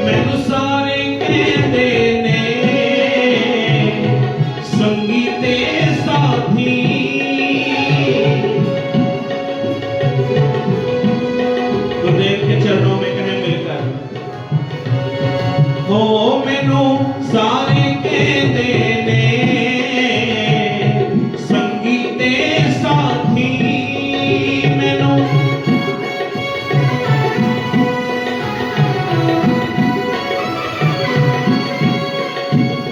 मैनू सारे कहते ने संगी ते साथी, गुरुदेव के चरणों में कहें मिलकर, हो मैनू सारे कहते ने संगी ते साथी। मैनू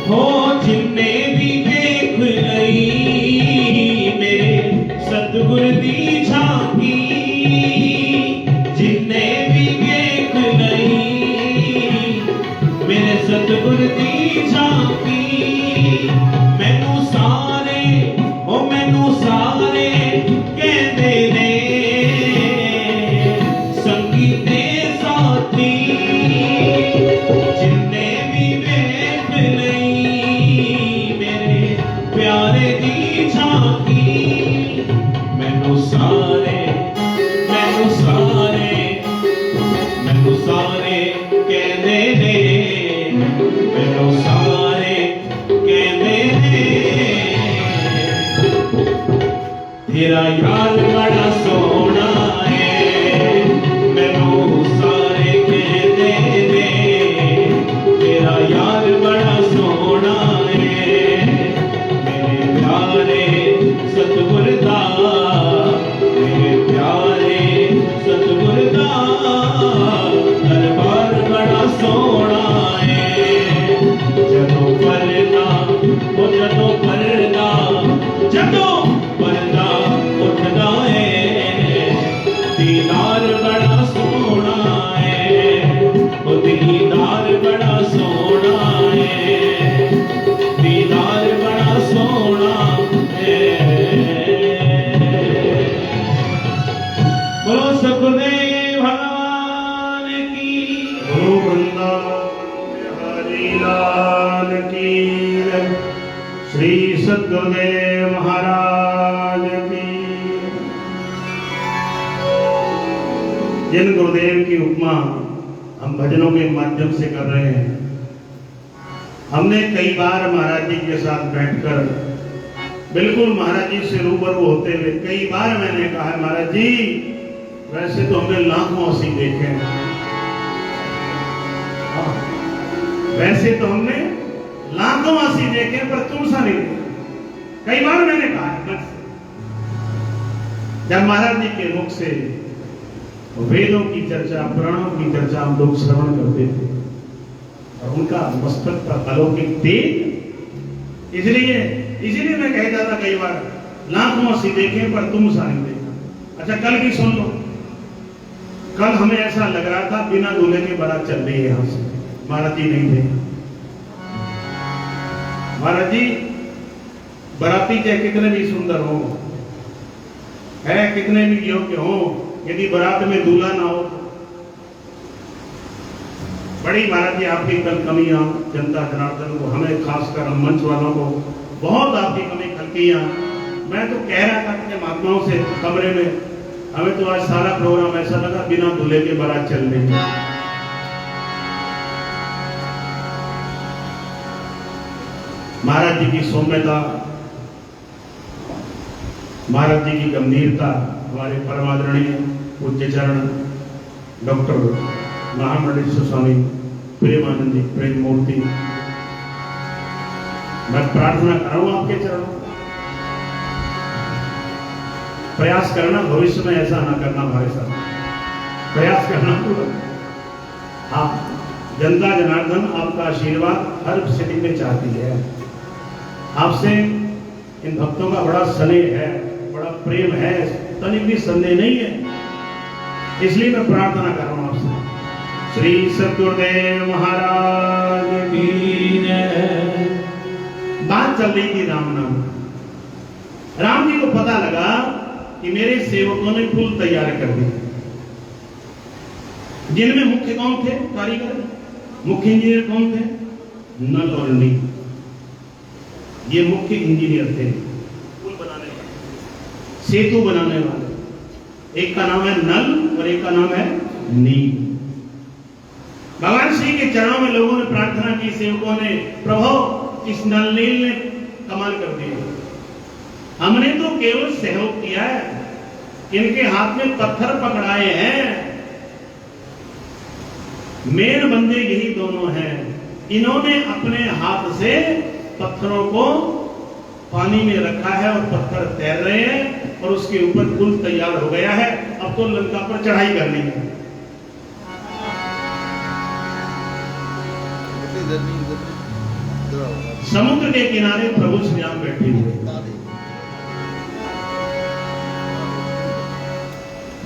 हो जिन्ने भी देख लई मेरे सतगुर दी झांकी, जिन्ने भी देख लई मेरे सतगुर दी झांकी। मैनू सारे कहते ने संगी ते साथी, जिन्ने भी वेख लई मेरे प्यारे दी झांकी। मैनू सारे कहते ने, मैनू सारे कहते ने, तेरा यार बड़ा सोना है। मैनू सारे कहते ने, तेरा यार बड़ा सोना है। मेरे प्यारे सतगुर दा, मेरे प्यारे सतगुर दा दरबार बड़ा सोना है। जदों पर्दा उठदा है, दीदार बड़ा सोना है। ओ दीदार बड़ा सोना है, दीदार बड़ा सोना है। बोलो सतगुरुदेव भगवान की, गुरु वृंदा बिहारी लाल की, श्री सद्गुरुदेव महाराज की। जिन गुरुदेव की उपमा हम भजनों के माध्यम से कर रहे हैं, हमने कई बार महाराज जी के साथ बैठकर बिल्कुल महाराज जी से रूबरू होते हुए कई बार मैंने कहा है, महाराज जी वैसे तो हमने लाखों असी देखे हैं, वैसे तो हमने लाखों असी देखे पर तुम सा नहीं देखा। कई बार मैंने कहा है। जब महाराज जी के मुख से वेदों की चर्चा, पुराणों की चर्चा हम लोग श्रवण करते थे, और उनका मस्तक का अलौकिक तेज। इसलिए मैं कहता था कई बार, लाखों सी देखे पर तुम सा नहीं देखा। अच्छा कल की सुन लो, कल हमें ऐसा लग रहा था बिना दूल्हे के बारात चल रही है यहां से, महाराज जी नहीं थे। महाराज जी बाराती चाहे कितने भी सुंदर हो, है कितने भी योग्य हो, यदि बारात में दूल्हा ना हो, बड़ी महाराज जी आपकी कल कमियां, जनता जनार्दन को, हमें खासकर हम मंच वालों को बहुत आपकी कमी खलकियां। मैं तो कह रहा था अपने महात्माओं से कमरे में, हमें तो आज सारा प्रोग्राम ऐसा लगा बिना दूल्हे के बारात चल रही है। महाराज जी की सौम्यता, महाराज जी की गंभीरता, हमारे परमादरणीय पूज्य चरण डॉक्टर महामंडलेश्वर स्वामी प्रेमानंद जी प्रेम मूर्ति, मैं प्रार्थना कर रहा हूं आपके चरणों, प्रयास करना भविष्य में ऐसा ना करना हमारे साथ, प्रयास करना पूरा। हाँ, जनता जनार्दन आपका आशीर्वाद हर स्थिति में चाहती है। आपसे इन भक्तों का बड़ा स्नेह है, बड़ा प्रेम है, तनिक भी संदेह नहीं है। इसलिए मैं प्रार्थना कर रहा हूं आपसे, श्री सतगुरुदेव महाराज की जय। बात चल रही थी राम नाम। राम जी को पता लगा कि मेरे सेवकों ने पुल तैयार कर दिया, जिनमें मुख्य कौन थे? कारीगर, मुख्य इंजीनियर कौन थे? नल और नील, ये मुख्य इंजीनियर थे, पुल बनाने वाले, सेतु बनाने वाले। एक का नाम है नल और एक का नाम है नील। भगवान श्री के चरणों में लोगों ने प्रार्थना की, सेवकों ने, प्रभु इस नल नील ने कमाल कर दिया, हमने तो केवल सहयोग किया है, इनके हाथ में पत्थर पकड़ाए हैं, मेन बंदे यही दोनों हैं। इन्होंने अपने हाथ से पत्थरों को पानी में रखा है और पत्थर तैर रहे हैं और उसके ऊपर पुल तैयार हो गया है। अब तो लंका पर चढ़ाई करनी है। समुद्र के किनारे प्रभु श्री राम बैठे हुए,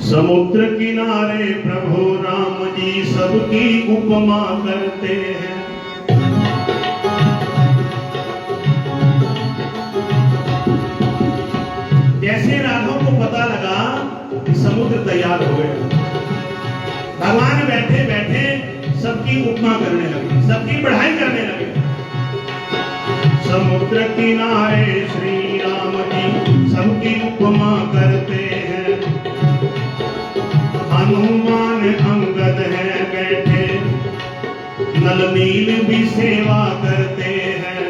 समुद्र किनारे प्रभु राम जी सबकी उपमा करते हैं। जैसे राघव को पता लगा कि समुद्र तैयार हो गया, भगवान बैठे बैठे सबकी उपमा करने लगे, सबकी बढ़ाई करने लगे। समुद्र किनारे श्री राम जी सबकी उपमा करते हैं, हनुमान अंगद है बैठे, नल नील भी सेवा करते हैं।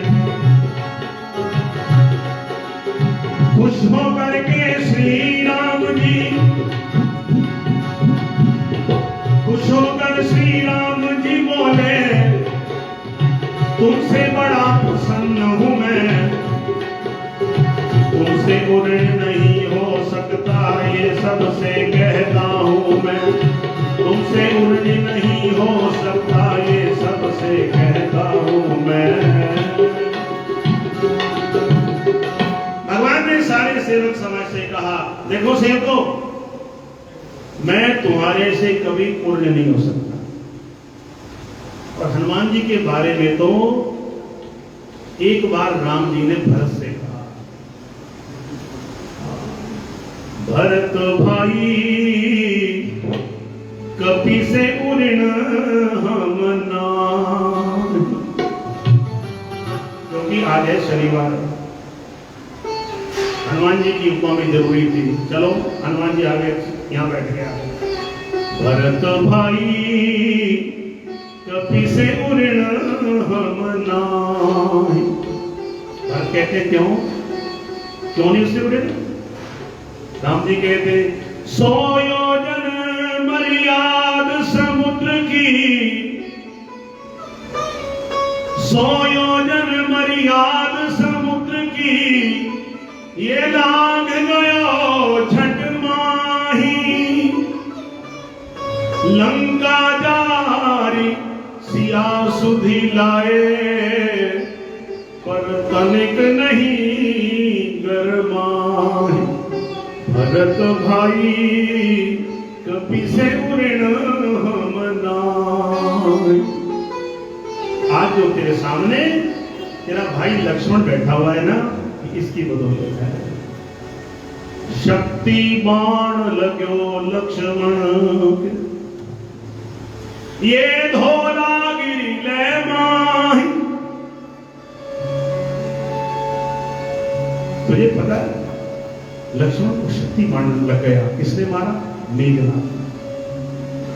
खुश होकर के श्री राम जी, खुश होकर श्री राम जी बोले, तुमसे बड़ा प्रसन्न हूं मैं, तुमसे उड़े नहीं हो सकता ये सबसे कहता हूं मैं, तुमसे उड़े नहीं हो सकता ये सबसे कहता हूं मैं। भगवान ने सारे सेवक समाज से कहा, देखो सेवकों, मैं तुम्हारे से कभी पूर्ण नहीं हो सकता। और हनुमान जी के बारे में तो एक बार राम जी ने भरत से कहा, भरत भाई कपि से उड़न हम ना, क्योंकि आज है शनिवार, हनुमान जी की उपमा भी जरूरी थी। चलो हनुमान जी आगे यहाँ बैठ गया, भरत भाई कपि से उड़न हम नाहि। भरत कहते क्यों नहीं उससे उड़े? राम जी कहते 100 योजन मर्याद समुद्र की, 100 योजन मर्याद समुद्र की, ये लांघ गयो छठ माही, लंका जारी सिया सुधि लाए पर तनिक नहीं गरमाए। भरत भाई कपि से ऋण हम नाय। आज जो तेरे सामने तेरा भाई लक्ष्मण बैठा हुआ है ना, इसकी बदौलत है। शक्ति बाण लगो लक्ष्मण ये धौलागिरी ले माही। तुझे पता है लक्ष्मण को शक्ति बाण लग गया, किसने मारा? मेघनाथ।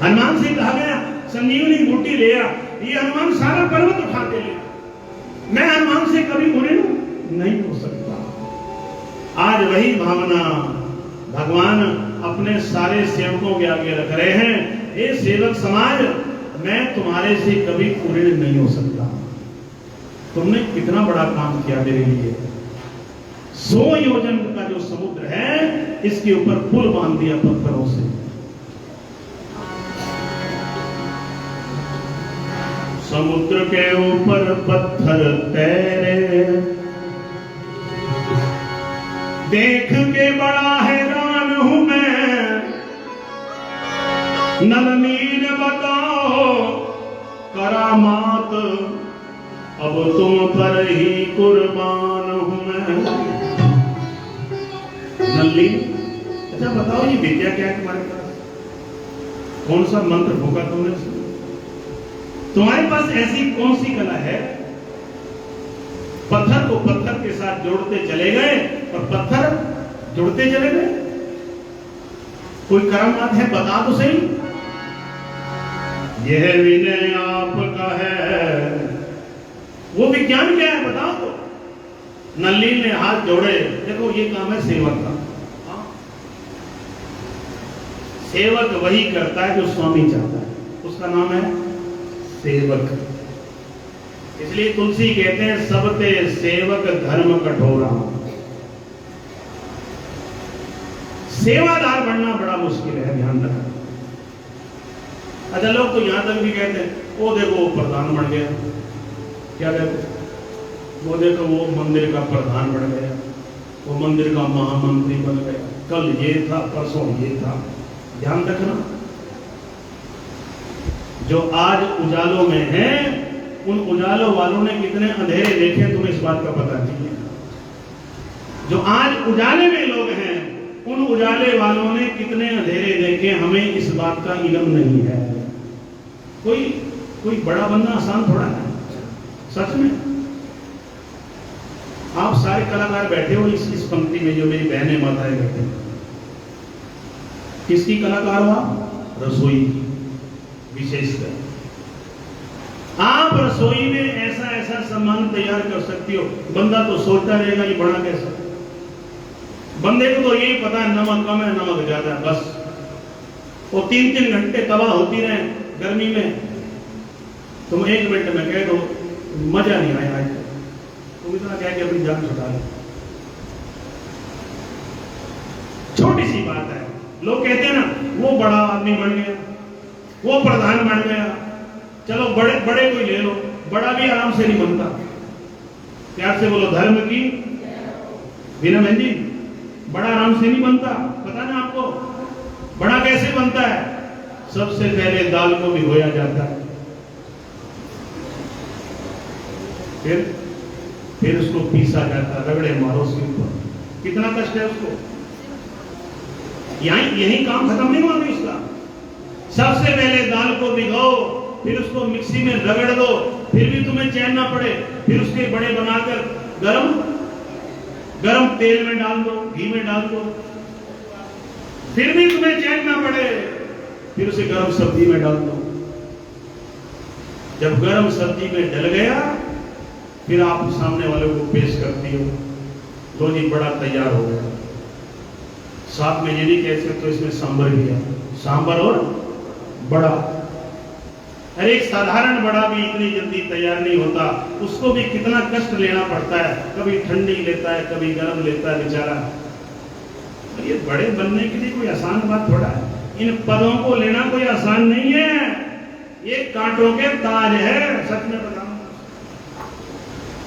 हनुमान से कहा गया संजीवनी बूटी ले आ, ये हनुमान सारा पर्वत उठा के ले। मैं हनुमान से कभी ऋण नहीं हो सकता। आज वही भावना भगवान अपने सारे सेवकों के आगे रख रहे हैं। ये सेवक समाज, मैं तुम्हारे से कभी ऋण नहीं हो सकता। तुमने कितना बड़ा काम किया मेरे लिए। 100 योजन का जो समुद्र है, इसके ऊपर पुल बांध दिया पत्थरों से। समुद्र के ऊपर पत्थर तैरे, देख के बड़ा हैरान हूं मैं। नल नील बताओ करामात, अब तुम पर ही कुर्बान हूं मैं। नल्ली, अच्छा बताओ ये विद्या क्या है तुम्हारे पास? कौन सा मंत्र भोगा तुमने? तुम्हारे पास ऐसी कौन सी कला है? पत्थर को पत्थर के साथ जोड़ते चले गए और पत्थर जुड़ते चले गए। कोई करामात है? बता तो सही। यह विनय आपका है। वो विज्ञान क्या है बताओ तो। नल्ली ने हाथ जोड़े। देखो ये काम है सेवक का। सेवक वही करता है जो स्वामी चाहता है, उसका नाम है सेवक। इसलिए तुलसी कहते हैं सबते सेवक धर्म कठोरा। सेवादार बनना बड़ा मुश्किल है, ध्यान रखना। अच्छा लोग तो यहां तक भी कहते हैं वो देखो वो प्रधान बन गया। क्या कहते? वो देखो वो मंदिर का प्रधान बन गया, वो मंदिर का महामंत्री बन गया, कल ये था परसों ये था। ध्यान रखना, जो आज उजालों में है उन उजालों वालों ने कितने अंधेरे देखे तुम्हें इस बात का पता नहीं है। जो आज उजाले में लोग हैं उन उजाले वालों ने कितने अंधेरे देखे हमें इस बात का इल्म नहीं है। कोई बड़ा बनना आसान थोड़ा है, सच में। आप सारे कलाकार बैठे हो इस पंक्ति में, जो मेरी बहनें माताएं बैठे हैं। किसकी कलाकार हो आप? रसोई की। विशेषकर आप रसोई में ऐसा ऐसा सामान तैयार कर सकती हो, बंदा तो सोचता रहेगा ये बना कैसा। बंदे को तो यही पता है नमक कम है नमक ज्यादा है, बस। वो 3-3 घंटे तबाह होती रहे गर्मी में, तुम 1 मिनट में कह दो मजा नहीं आया आज, तुम इतना कह के अपनी जान छुटा लो। छोटी सी बात है। लोग कहते हैं ना वो बड़ा आदमी बन गया, वो प्रधान बन गया। चलो बड़े कोई ले लो, बड़ा भी आराम से नहीं बनता। प्यार से बोलो धर्म की बिना मेहंदी। बड़ा आराम से नहीं बनता, पता ना आपको। बड़ा कैसे बनता है? सबसे पहले दाल को भिगोया जाता है, फिर उसको पीसा जाता है, रगड़े मारो उसके ऊपर। कितना कष्ट है उसको। यही काम खत्म नहीं हुआ अभी उसका। सबसे पहले दाल को भिगो, फिर उसको मिक्सी में रगड़ दो, फिर भी तुम्हें चैन ना पड़े, फिर उसके बड़े बनाकर गरम तेल में डाल दो, घी में डाल दो, फिर भी तुम्हें चैन ना पड़े, फिर उसे गरम सब्जी में डाल दो। जब गरम सब्जी में डल गया, फिर आप सामने वाले को पेश करती हो, लो जी बड़ा तैयार हो गया। साथ में ये भी कह सकते हो इसमें सांबर भी है, सांबर और बड़ा। अरे एक साधारण बड़ा भी इतनी जल्दी तैयार नहीं होता, उसको भी कितना कष्ट लेना पड़ता है। कभी ठंडी लेता है, कभी गर्म लेता है बेचारा। ये बड़े बनने के लिए कोई आसान बात थोड़ा है। इन पदों को लेना कोई आसान नहीं है। ये कांटों के ताज है, सच में बताऊं।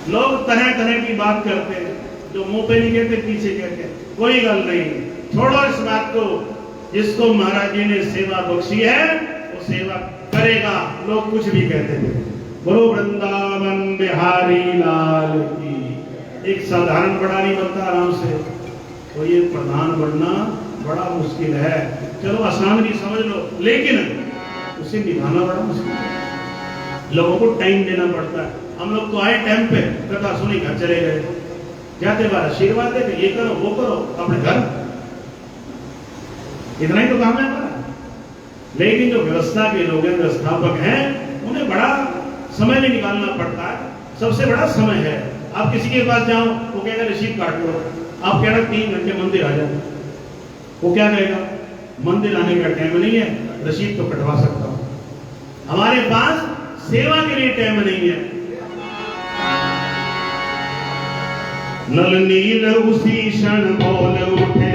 लोग तरह तरह की बात करते हैं, जो मुंह पे नहीं कहते पीछे कहते हैं। कोई गल नहीं, छोड़ो इस बात को। जिसको महाराज जी ने सेवा बख्शी है वो सेवा करेगा, लोग कुछ भी कहते हैं। बोलो वृंदावन बिहारी लाल की। एक साधारण बड़ा नहीं बनता आराम से, तो ये प्रधान बनना बड़ा मुश्किल है। चलो आसान भी समझ लो, लेकिन उसे निभाना बड़ा मुश्किल है। लोगों को टाइम देना पड़ता है। हम लोग तो आए टाइम पे, कथा सुनी, घर चले गए, जाते बार आशीर्वाद देते, ये करो वो करो, अपने घर, इतना ही तो काम है हमारा। लेकिन जो व्यवस्था के लोग हैं, व्यवस्थापक हैं, उन्हें बड़ा समय भी निकालना पड़ता है। सबसे बड़ा समय है। आप किसी के पास जाओ, वो कहेगा रिसीव काट लो, आप कह रहे 3 घंटे मंदिर आ जाओ, वो क्या कहेगा, मंदिर आने का टाइम नहीं है, रसीद तो कटवा सकता हूं। हमारे पास सेवा के लिए टाइम नहीं है। नल नील उसी क्षण बोल उठे,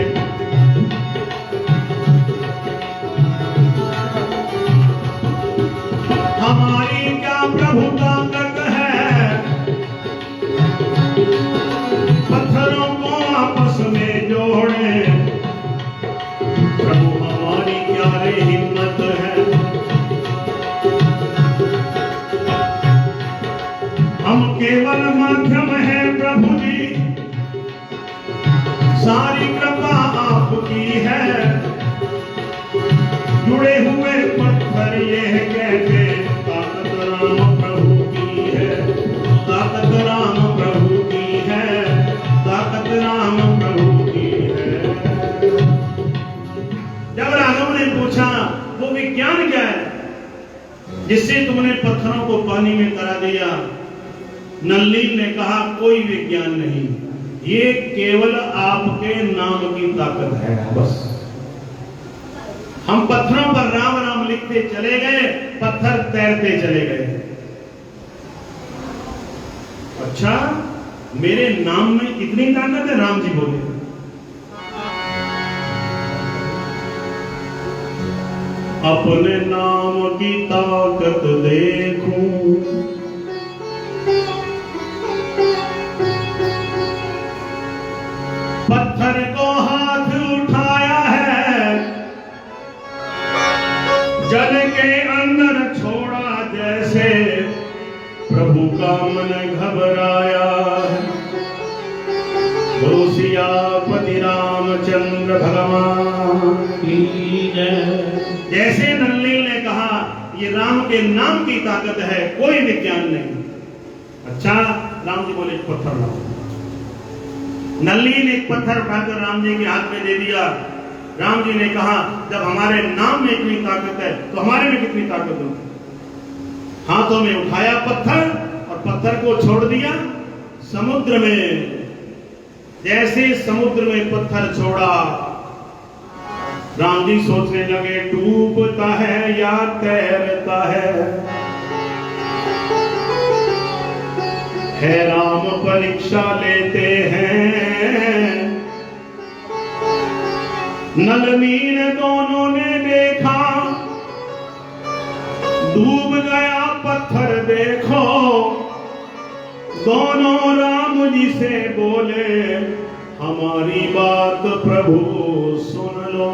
हमारी क्या प्रभु ताकत है, पत्थरों को आपस में जोड़े, प्रभु हमारी क्या रे हिम्मत है। हम केवल माध्यम है प्रभु जी, सारी कृपा आपकी है। जुड़े हुए पत्थर ये कहते ताकत राम प्रभु की है, ताकत राम प्रभु की है, ताकत राम प्रभु की है। जब राघव ने पूछा वो विज्ञान क्या है जिससे तुमने पत्थरों को पानी में करा दिया, नल्लीन ने कहा कोई विज्ञान नहीं, ये केवल आपके नाम की ताकत है बस। हम पत्थरों पर राम राम लिखते चले गए, पत्थर तैरते चले गए। अच्छा, मेरे नाम में इतनी ताकत है, राम जी बोले। अपने नाम की ताकत देखूं, पत्थर को हाथ उठाया है, जल के अंदर छोड़ा जैसे प्रभु का मन घबराया है। गुरु सियापति रामचंद्र भगवान की जय। जैसे नल्लीन ने कहा ये राम के नाम की ताकत है, कोई विज्ञान नहीं। अच्छा, राम जी बोले एक पत्थर लाओ। नल्लीन एक पत्थर उठाकर राम जी के हाथ में दे दिया। राम जी ने कहा जब हमारे नाम में इतनी ताकत है तो हमारे में कितनी ताकत हो। हाथों में उठाया पत्थर और पत्थर को छोड़ दिया समुद्र में। जैसे समुद्र में पत्थर छोड़ा, राम जी सोचने लगे डूबता है या तैरता है राम परीक्षा लेते हैं। नल-नील दोनों ने देखा, डूब गया पत्थर देखो। दोनों राम जी से बोले हमारी बात प्रभु सुन लो।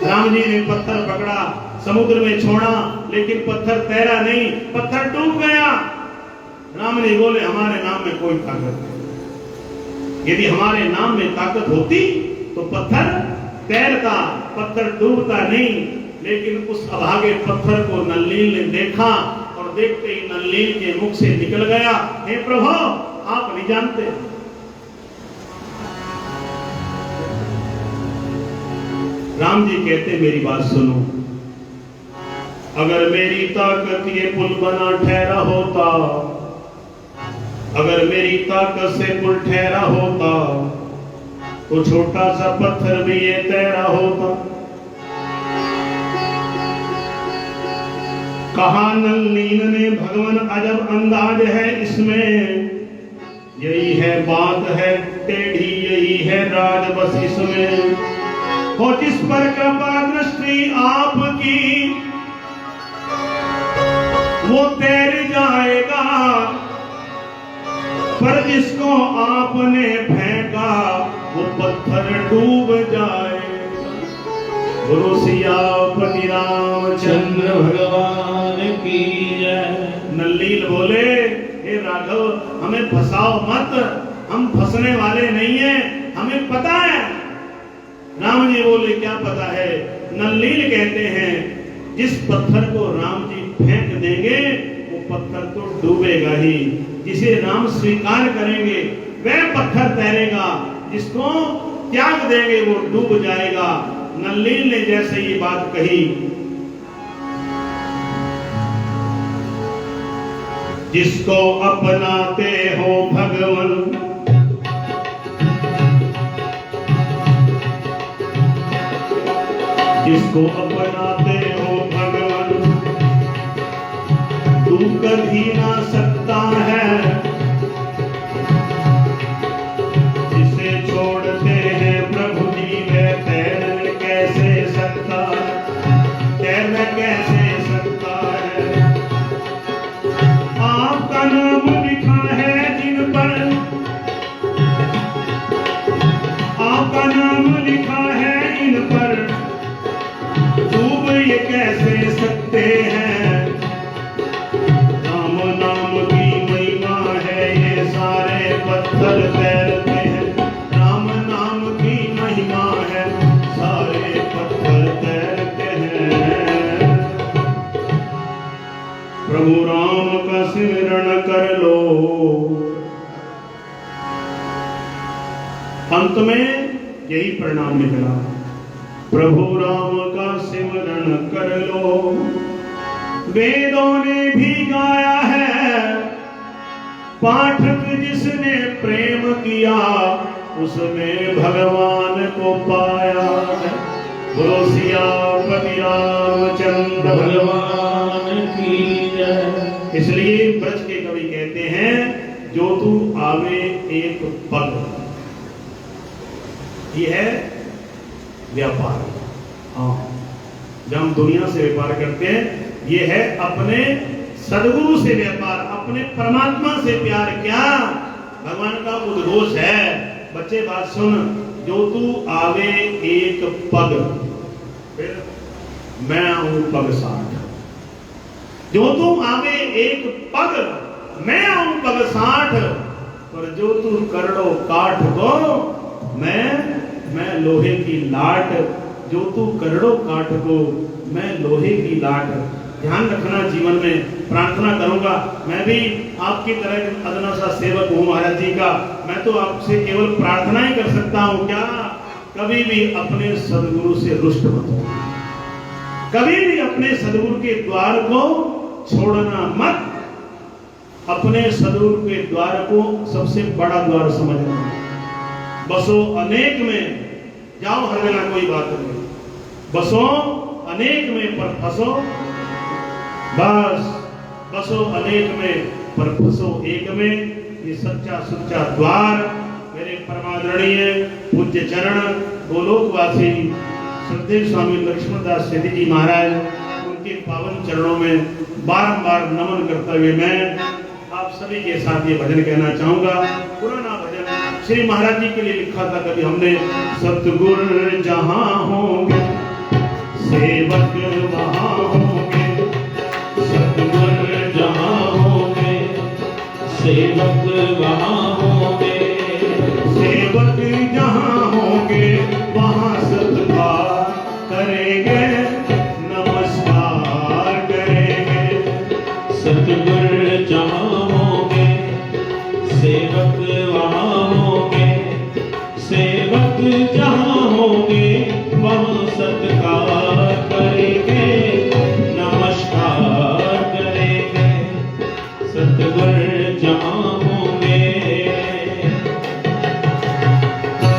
राम जी ने पत्थर पकड़ा, समुद्र में छोड़ा, लेकिन पत्थर तैरा नहीं, पत्थर डूब गया। राम जी बोले हमारे नाम में कोई ताकत नहीं। यदि हमारे नाम में ताकत होती तो पत्थर तैरता, पत्थर डूबता नहीं। लेकिन उस अभागे पत्थर को नल्लीन ने देखा और देखते ही नल्लीन के मुख से निकल गया, हे प्रभु आप नहीं जानते। राम जी कहते मेरी बात सुनो, अगर मेरी ताकत ये पुल बना ठहरा होता, अगर मेरी ताकत से पुल ठहरा होता तो छोटा सा पत्थर भी ये तैरा होता। कहा नल्लीन ने भगवान अजब अंदाज है इसमें, यही है बात है टेढ़ी, यही है राज बस इसमें। और जिस पर कृपा दृष्टि आप की वो तैर जाएगा, पर जिसको आपने फेंका वो पत्थर डूब जाएगा। गुरु सियापति रामचंद्र भगवान की जय। नल्लील बोले, हे राघव हमें फंसाओ मत, हम फंसने वाले नहीं हैं, हमें पता है। राम जी बोले, क्या पता है? नल्लील कहते हैं जिस पत्थर को राम जी फेंक देंगे वो पत्थर तो डूबेगा ही, जिसे राम स्वीकार करेंगे वह पत्थर तैरेगा, जिसको त्याग देंगे वो डूब जाएगा। नल्लील ने जैसे ये बात कही, जिसको अपनाते हो भगवान, जिसको अपनाते हो भगवान, तू कभी ना सकता है, जिसे छोड़ते हैं प्रभु जी वह तैर कैसे सकता है, तैर कैसे सकता है। आपका नाम लिखा है जिन पर, आपका नाम लिखा है इन पर, डूब ये कैसे सकते हैं। राम नाम की महिमा है ये सारे पत्थर तैरते हैं, राम नाम की महिमा है सारे पत्थर तैरते हैं। प्रभु राम का सिमरण कर लो। अंत में यही परिणाम निकला, प्रभु राम का सिमरण कर लो। वेदों ने भी गाया है, पाठक जिसने प्रेम किया उसने भगवान को पाया है। बोलो सियापति रामचंद्र भगवान की जय। इसलिए ब्रज के कवि कहते हैं, जो तू आवे एक पग, ये है व्यापार। हाँ, जब हम दुनिया से व्यापार करते हैं, ये है अपने सदगुरु से व्यापार, अपने परमात्मा से प्यार। क्या भगवान का उद्घोष है। बच्चे बात सुन, जो तू आवे एक पग, फिर मैं आऊं पग 60। जो तू आवे एक पग, मैं आऊं पग 60, पर जो तू करड़ो काठ को, मैं लोहे की लाट। जो तू करड़ो काठ को, मैं लोहे की लाट। ध्यान रखना जीवन में। प्रार्थना करूंगा, मैं भी आपकी तरह अदना सा सेवक हूं महाराज जी का। मैं तो आपसे केवल प्रार्थना ही कर सकता हूं। क्या? कभी भी अपने सदगुरु से रुष्ट मत हो, कभी भी अपने सदगुरु के द्वार को छोड़ना मत। अपने सदगुरु के द्वार को सबसे बड़ा द्वार समझना। बसो अनेक में, जाओ हर वेला कोई बात नहीं, बसो अनेक में पर फंसो, बस बसो अनेक में पर फंसो एक में। ये सच्चा सुच्चा द्वार। मेरे परमादरणीय पूज्य चरण गोलोकवासी श्रद्धेय स्वामी लक्ष्मणदास सेठी जी महाराज, उनके पावन चरणों में बारंबार नमन करते हुए मैं आप सभी के साथ ये भजन कहना चाहूंगा। पुराना भजन श्री महाराज जी के लिए लिखा था कभी हमने। सतगुर जहां होंगे सेवक वहां होंगे, सतगुर जहां होंगे सेवक वहां होंगे, सेवक जहां होंगे वहां सत्कार करेंगे, नमस्कार करेंगे। सतगुर जहां होंगे सेवक वहां होंगे, सेवक जहां होंगे वहां सत्कार करेंगे, नमस्कार करेंगे। सतगुर जहां होंगे।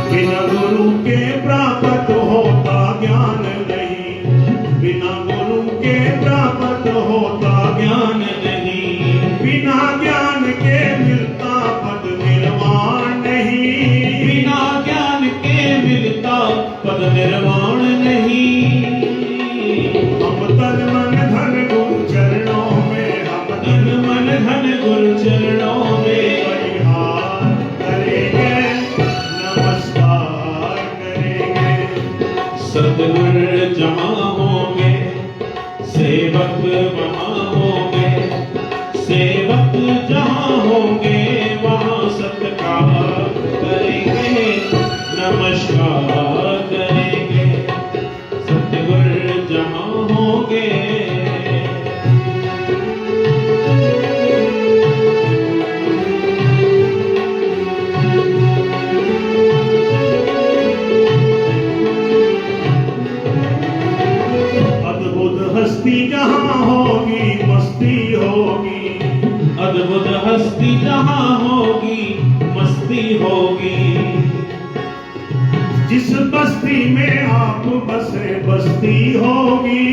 बिना गुरु के प्राप्त होता ज्ञान नहीं, बिना गुरु के प्राप्त होता ज्ञान नहीं, बिना ज्ञान के मिलता पद निर्वाण नहीं, बिना ज्ञान के मिलता पद निर्वाण नहीं। हम सतगुर जहाँ होंगे सेवक वहाँ होंगे, सेवक जहाँ होंगे वहाँ सत्कार करेंगे, नमस्कार करेंगे। सतगुर जहाँ होंगे हस्ती जहाँ होगी मस्ती होगी, अद्भुत हस्ती जहाँ होगी मस्ती होगी। जिस बस्ती में आप बसे बस्ती होगी,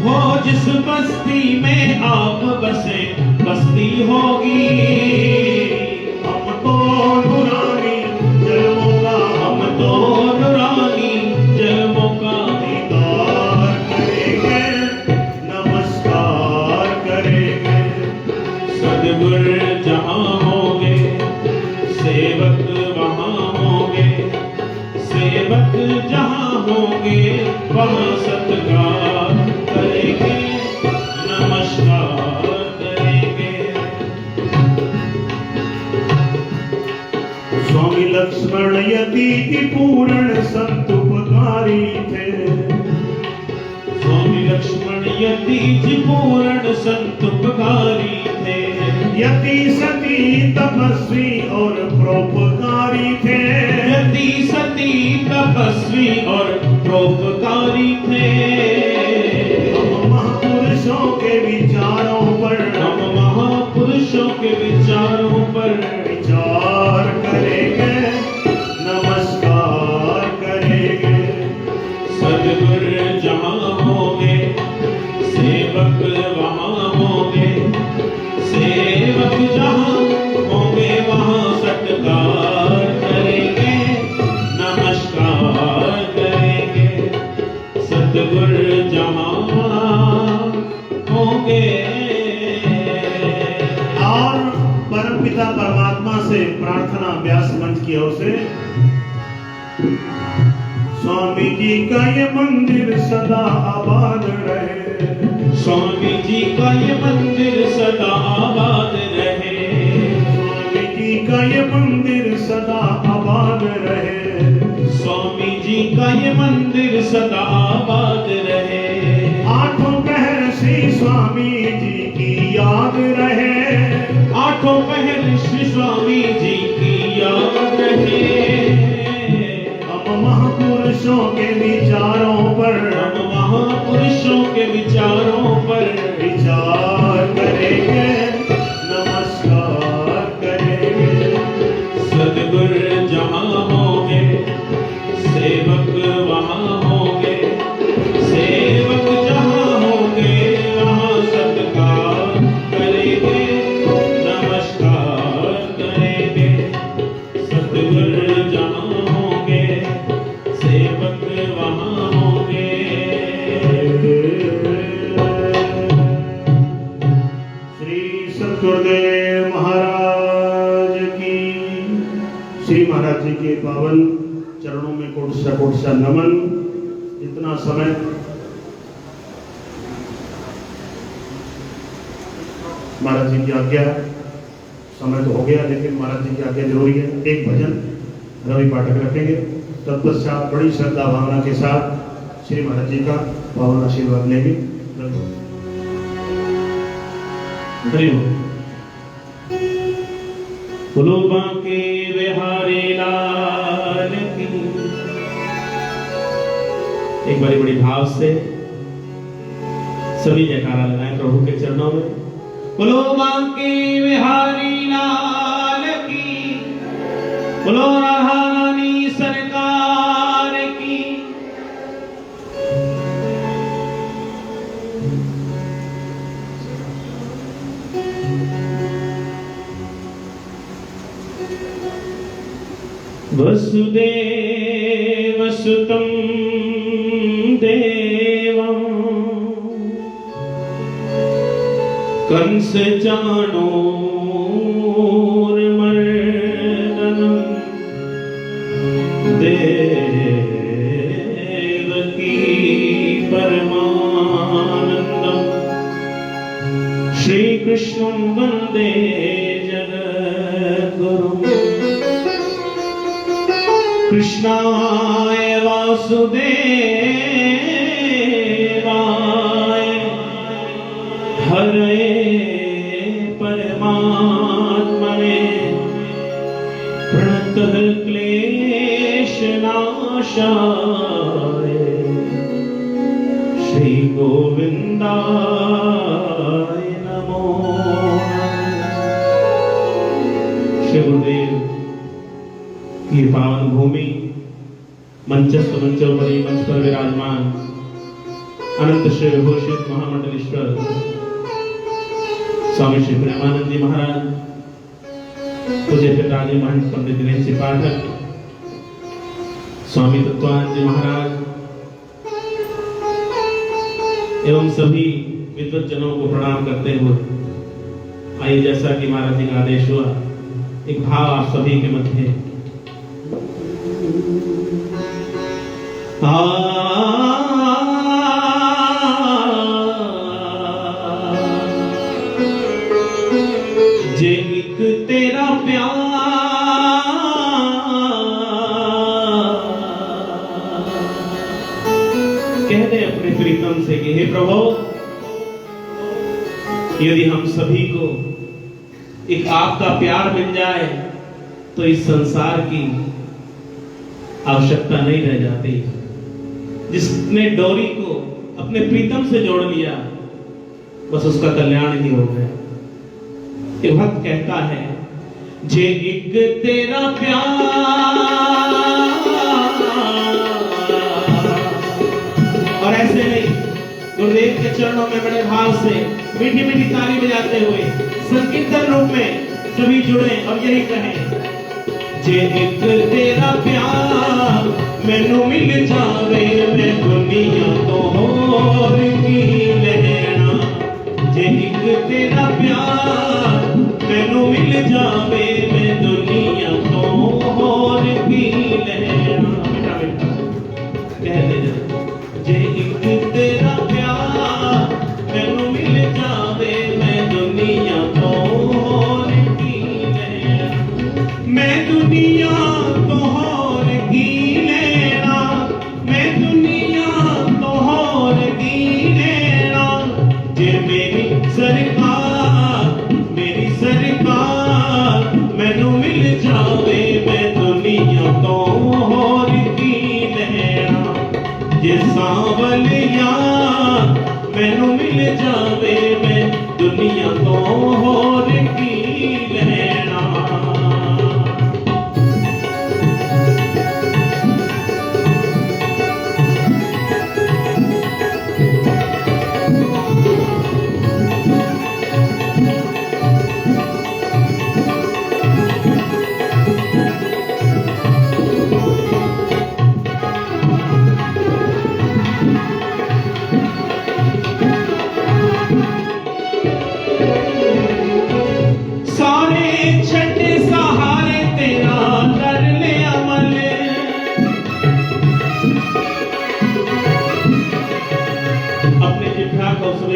हो जिस बस्ती में आप बसे बस्ती होगी। हम तो नूरानी जलमों का, हम तो नूरानी जलमों का दीदार करेंगे, नमस्कार करेंगे। सतगुर जहाँ होंगे सेवक वहाँ होंगे, सेवक जहाँ होंगे वहाँ सत्कार करेंगे, नमस्कार करेंगे। स्वामी लक्ष्मण यतीति पूर्ण संत उपकारी थे, स्वामी लक्ष्मण यतीज पूर्ण संत उपकारी थे। यति सती तपस्वी और परोपकारी थे, यति सती तपस्वी और परोपकारी थे। हम महापुरुषों के विचारों पर, हम महापुरुषों के विचारों पर विचार करेंगे, नमस्कार करेंगे। सतगुर जहाँ होंगे सेवक वहाँ होंगे, सेवक जहाँ होंगे वहाँ सत्कार करेंगे, नमस्कार करेंगे। सतगुर जहाँ होंगे। और परमपिता परमात्मा से प्रार्थना व्यास मंच की ओर से, स्वामी जी का ये मंदिर सदा आबाद रहे, स्वामी जी का ये मंदिर सदा आबाद रहे, स्वामी जी का ये मंदिर सदा आबाद रहे, स्वामी जी का ये मंदिर सदा आबाद रहे। आठों पहर श्री स्वामी जी की याद रहे, आठों पहर श्री स्वामी जी की याद रहे। हम महापुरुषों के विचारों पर, हम महापुरुषों के विचारों पर विचार करेंगे, नमस्कार करेंगे। सतगुर जहाँ होंगे सेवक वहाँ होंगे, सेवक जहाँ होंगे वहाँ सत्कार करेंगे, नमस्कार करेंगे। सतगुर जहाँ होंगे सेवक वहाँ होंगे। श्री सतगुरुदेव महाराज की, श्री महाराज जी के पावन चरणों में कोट सा नमन। इतना समय महाराज जी की आज्ञा, समय तो हो गया लेकिन महाराज जी की आज्ञा जरूरी है। एक भजन रवि पाठक रखेंगे, तत्पश्चात बड़ी श्रद्धा भावना के साथ श्री महाराज जी का पावन आशीर्वाद लेंगे। बोलो बांके बिहारी लाल की। एक बारी बड़ी भाव से सभी जयकारा लगाएं प्रभु के चरणों में। बोलो बांके बिहारी लाल की, बोलो राधा रानी सरकार की। वसुदेव सुतं देवं कंस चाणूरमर्दनं देवकी कृष्णं वन्दे जगद्गुरुम् कृष्णाय वासुदेवाय हरे परमात्मने प्रणतः क्लेशनाशाय श्री गोविंदाय नमो। श्री गुरुदेव की पावन भूमि मंचस्थ मंचोपरि मंच पर विराजमान अनंत श्री विभूषित महामंडलेश्वर स्वामी श्री प्रेमानंद जी महाराज, पूज्य पिताजी महंत पंडित दिनेश जी पाठक, स्वामी तत्वानंद जी महाराज एवं सभी विद्वत जनों को प्रणाम करते हुए आइए, जैसा कि महाराज जी का आदेश हुआ, एक भाव आप सभी के मध्य जे एक तेरा प्यार कह दे अपने प्रीतम से कि हे प्रभु, यदि हम सभी को एक आपका प्यार मिल जाए तो इस संसार की आवश्यकता नहीं रह जाती। जिसने डोरी को अपने प्रीतम से जोड़ लिया, बस उसका कल्याण ही हो गया। एक भक्त कहता है, जे एक तेरा प्यार, और ऐसे नहीं, गुरुदेव के चरणों में बड़े भाव से मीठी मीठी ताली बजाते हुए संकीर्तन रूप में सभी जुड़े और यही कहें, जे एक तेरा प्यार मैनू मिल जावे, मैं दुनिया तो होर की लेना। जे एक तेरा प्यार मैनू मिल जावे, मैं दुनिया तो होर की लेना। बेटा बेटा कह दे जा, जे एक तेरा प्यार मैनू मिल जावे, मैं दुनिया तो होर की लेना। मैं दुनिया तो होर की लेना, मैं दुनिया तो होर की लेना। जे मेरी सरकार मैनू मिल जावे, मैं दुनिया तो होर की लेना। जे सांवलिया मैनू मिल जावे, मैं दुनिया तो होर की लेना।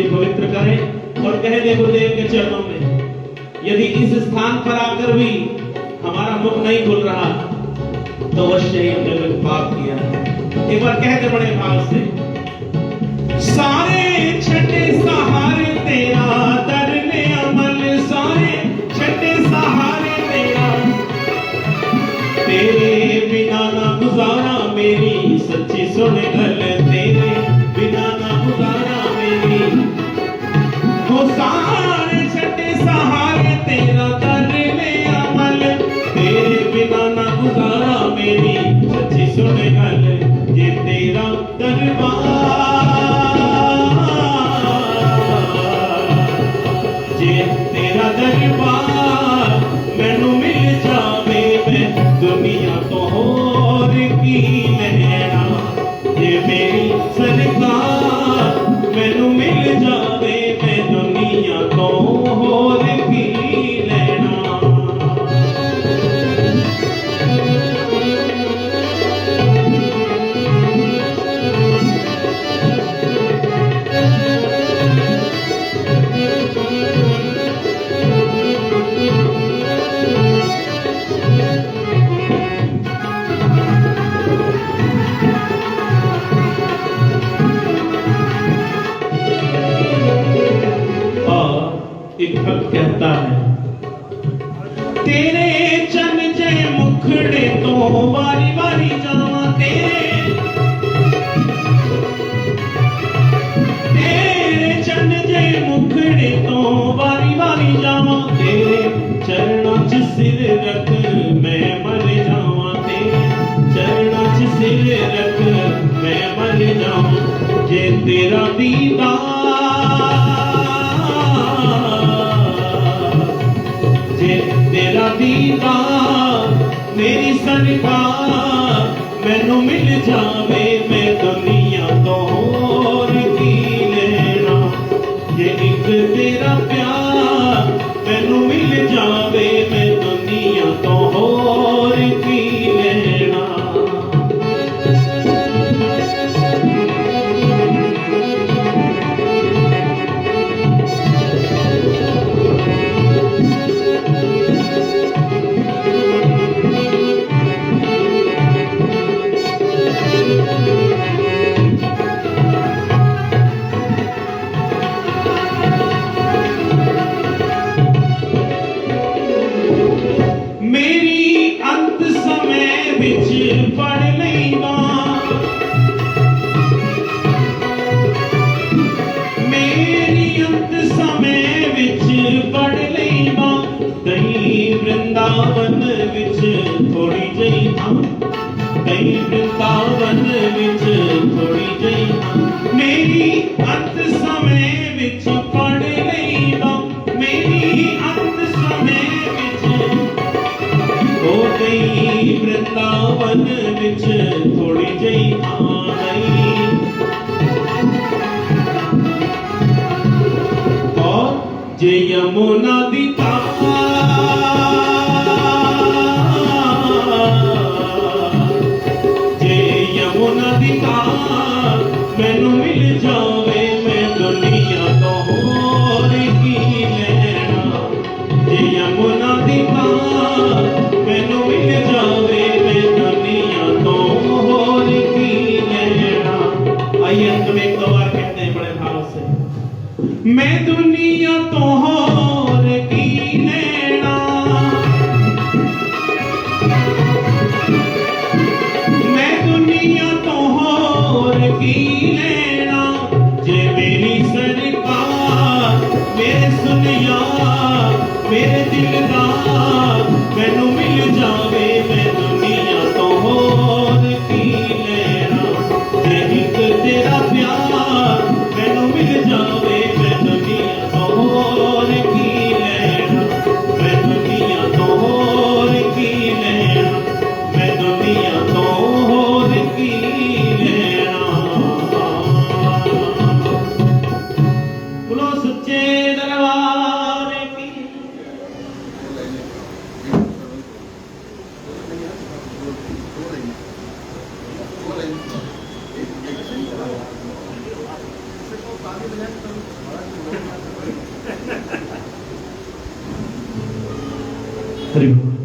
पवित्र करें और कह दे गुरुदेव के चरणों में, यदि इस स्थान पर आकर भी हमारा मुख नहीं खुल रहा तो अवश्य ही हमने कोई पाप किया। एक बार कह दे बड़े भाव से, सारे छठे सहारे तेरा दर ले अमल, सारे छठे सहारे तेरा, तेरे बिना ना गुजारा मेरी सच्ची सुन गल, तेरे बिना ना गुजारा मेरी। वो सारे छठे सहारे तेरा दर ले अमल, तेरे बिना ना गुजारा मेरी सच्ची सुन गल। ये तेरा दरबार, जे तेरा दरबार मैनू मिल जावे, मैं दुनिया तो होर की लेना। ये मेरी सरकार मैनू मिल जावे, मैं दुनिया तो होर की लेना। करता है। तेरे चन जय मुखड़े तो बारी बारी जावा, तेरे चन जय मुखड़े तो बारी बारी जावा, तेरे चरणों च सिर रख मैं मर जावा, तेरे चरणों च सिर रख मैं मर जावा। जे तेरा दीदार, जे तेरा दीदार मेरी सरकार मैनू मिल जावे, मैं दुनिया तो होर की लेना। जे एक तेरा प्यार मैनू मिल जावे, मैं दुनिया तो होर की लेना। मेरी अंत समय विच पढ़ लईदा, मेरी अंत समय विच पढ़ लईदा, कहीं वृंदावन विच थोड़ी जई था, कहीं वृंदावन विच थोड़ी जई था। मेरी अंत समय विच पढ़ लईदा, मेरी अंत समय विच हो गई वृंदावन विच थोड़ी जई आ गई। और जे यमुना दी तार, जे यमुना दी तार मैनू मिल जावे, मैं दुनिया तो होर की लेना। जे यमुना दी तार मैनू मिल जावे, मैं दुनिया तो होर की लेना। आइए अंत में एक दो बार कहते हैं बड़े भाव से, मैं दुनिया तो होर की लेना, मैं दुनिया तो होर की लेना। जे मेरी सरकार मेरे सुनिया मेरे दिलदार मैनू मिल जावे, मैं दुनिया तो होर की लेना। जे एक तेरा प्यार मैनू मिल जावे, मैं दुनिया तो होर की लेना, मैं दुनिया तो होर की लेना, मैं दुनिया तो होर की लेना। बोलो सच्चे दरबार की। हरि बोल।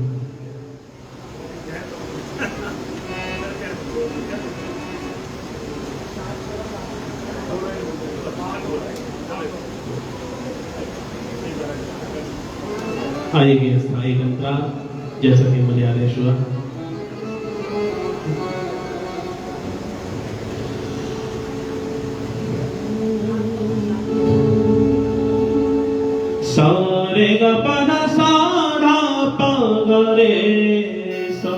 आइए स्थायी गंत्रा जैसा कि मुझे आदेश हुआ। सारे ग पद साधा पगरे सा,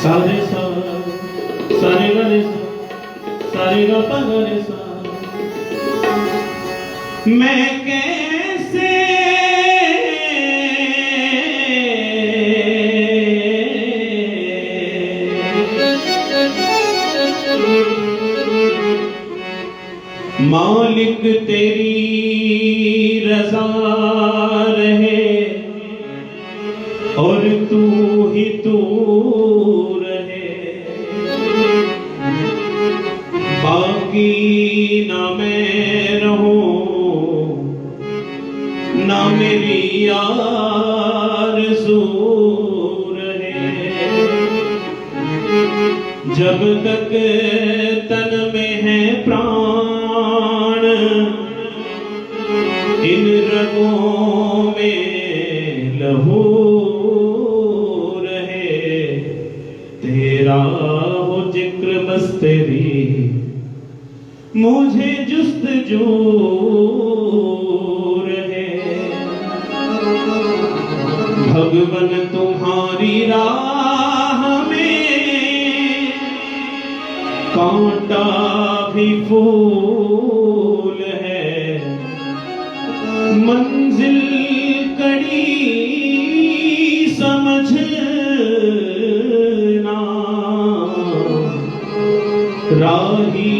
सारे सा सारे ग रे सा, सारे ग पगरे सा। मैं कैसे मालिक तेरी रज़ा रहे और तू ही तू रहे, बाकी ना मैं रहूं ना मेरी आरज़ू रहे। जब तक तन में है प्राण इन रगों में लहू रहे, तेरा हो जिक्र बस तेरी मुझे जुस्तजू रहे। भगवन तुम्हारी राह में कांटा भी फूल है, मंजिल कड़ी समझना, राही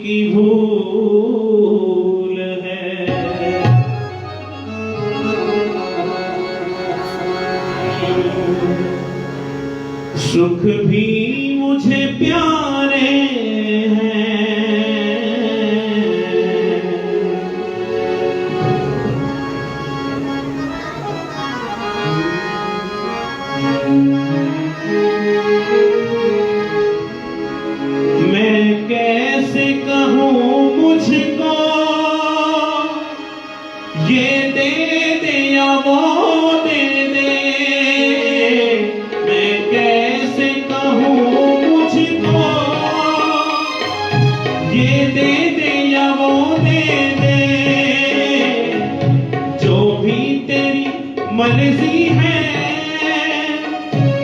की भूल है। सुख भी मुझे प्यारे हैं, मैं कैसे कहूँ मुझको ये दे दे या वो दे दे, मैं कैसे कहूँ मुझको ये दे दे या वो दे दे, जो भी तेरी मर्जी है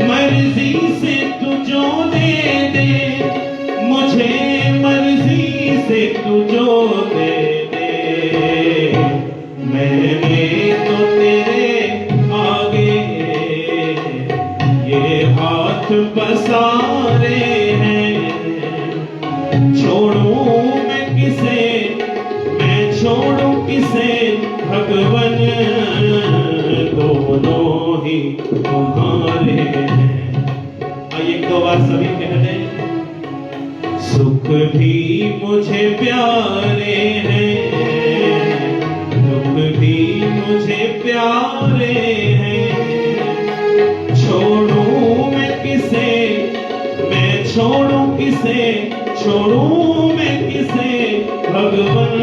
मर्जी से तू जो दे दे, मुझे मर्जी से तू जो दे दे। मैंने तो तेरे आगे ये हाथ पसारे हैं, छोड़ूं मैं किसे, मैं छोड़ूं किसे, भगवन दोनों ही तुम्हारे हैं। आइए एक दो बार सभी कह दें। सुख भी मुझे प्यारे हैं, दुख भी मुझे प्यारे हैं, छोड़ूं मैं किसे, मैं छोड़ूं किसे, छोड़ूं मैं किसे, भगवन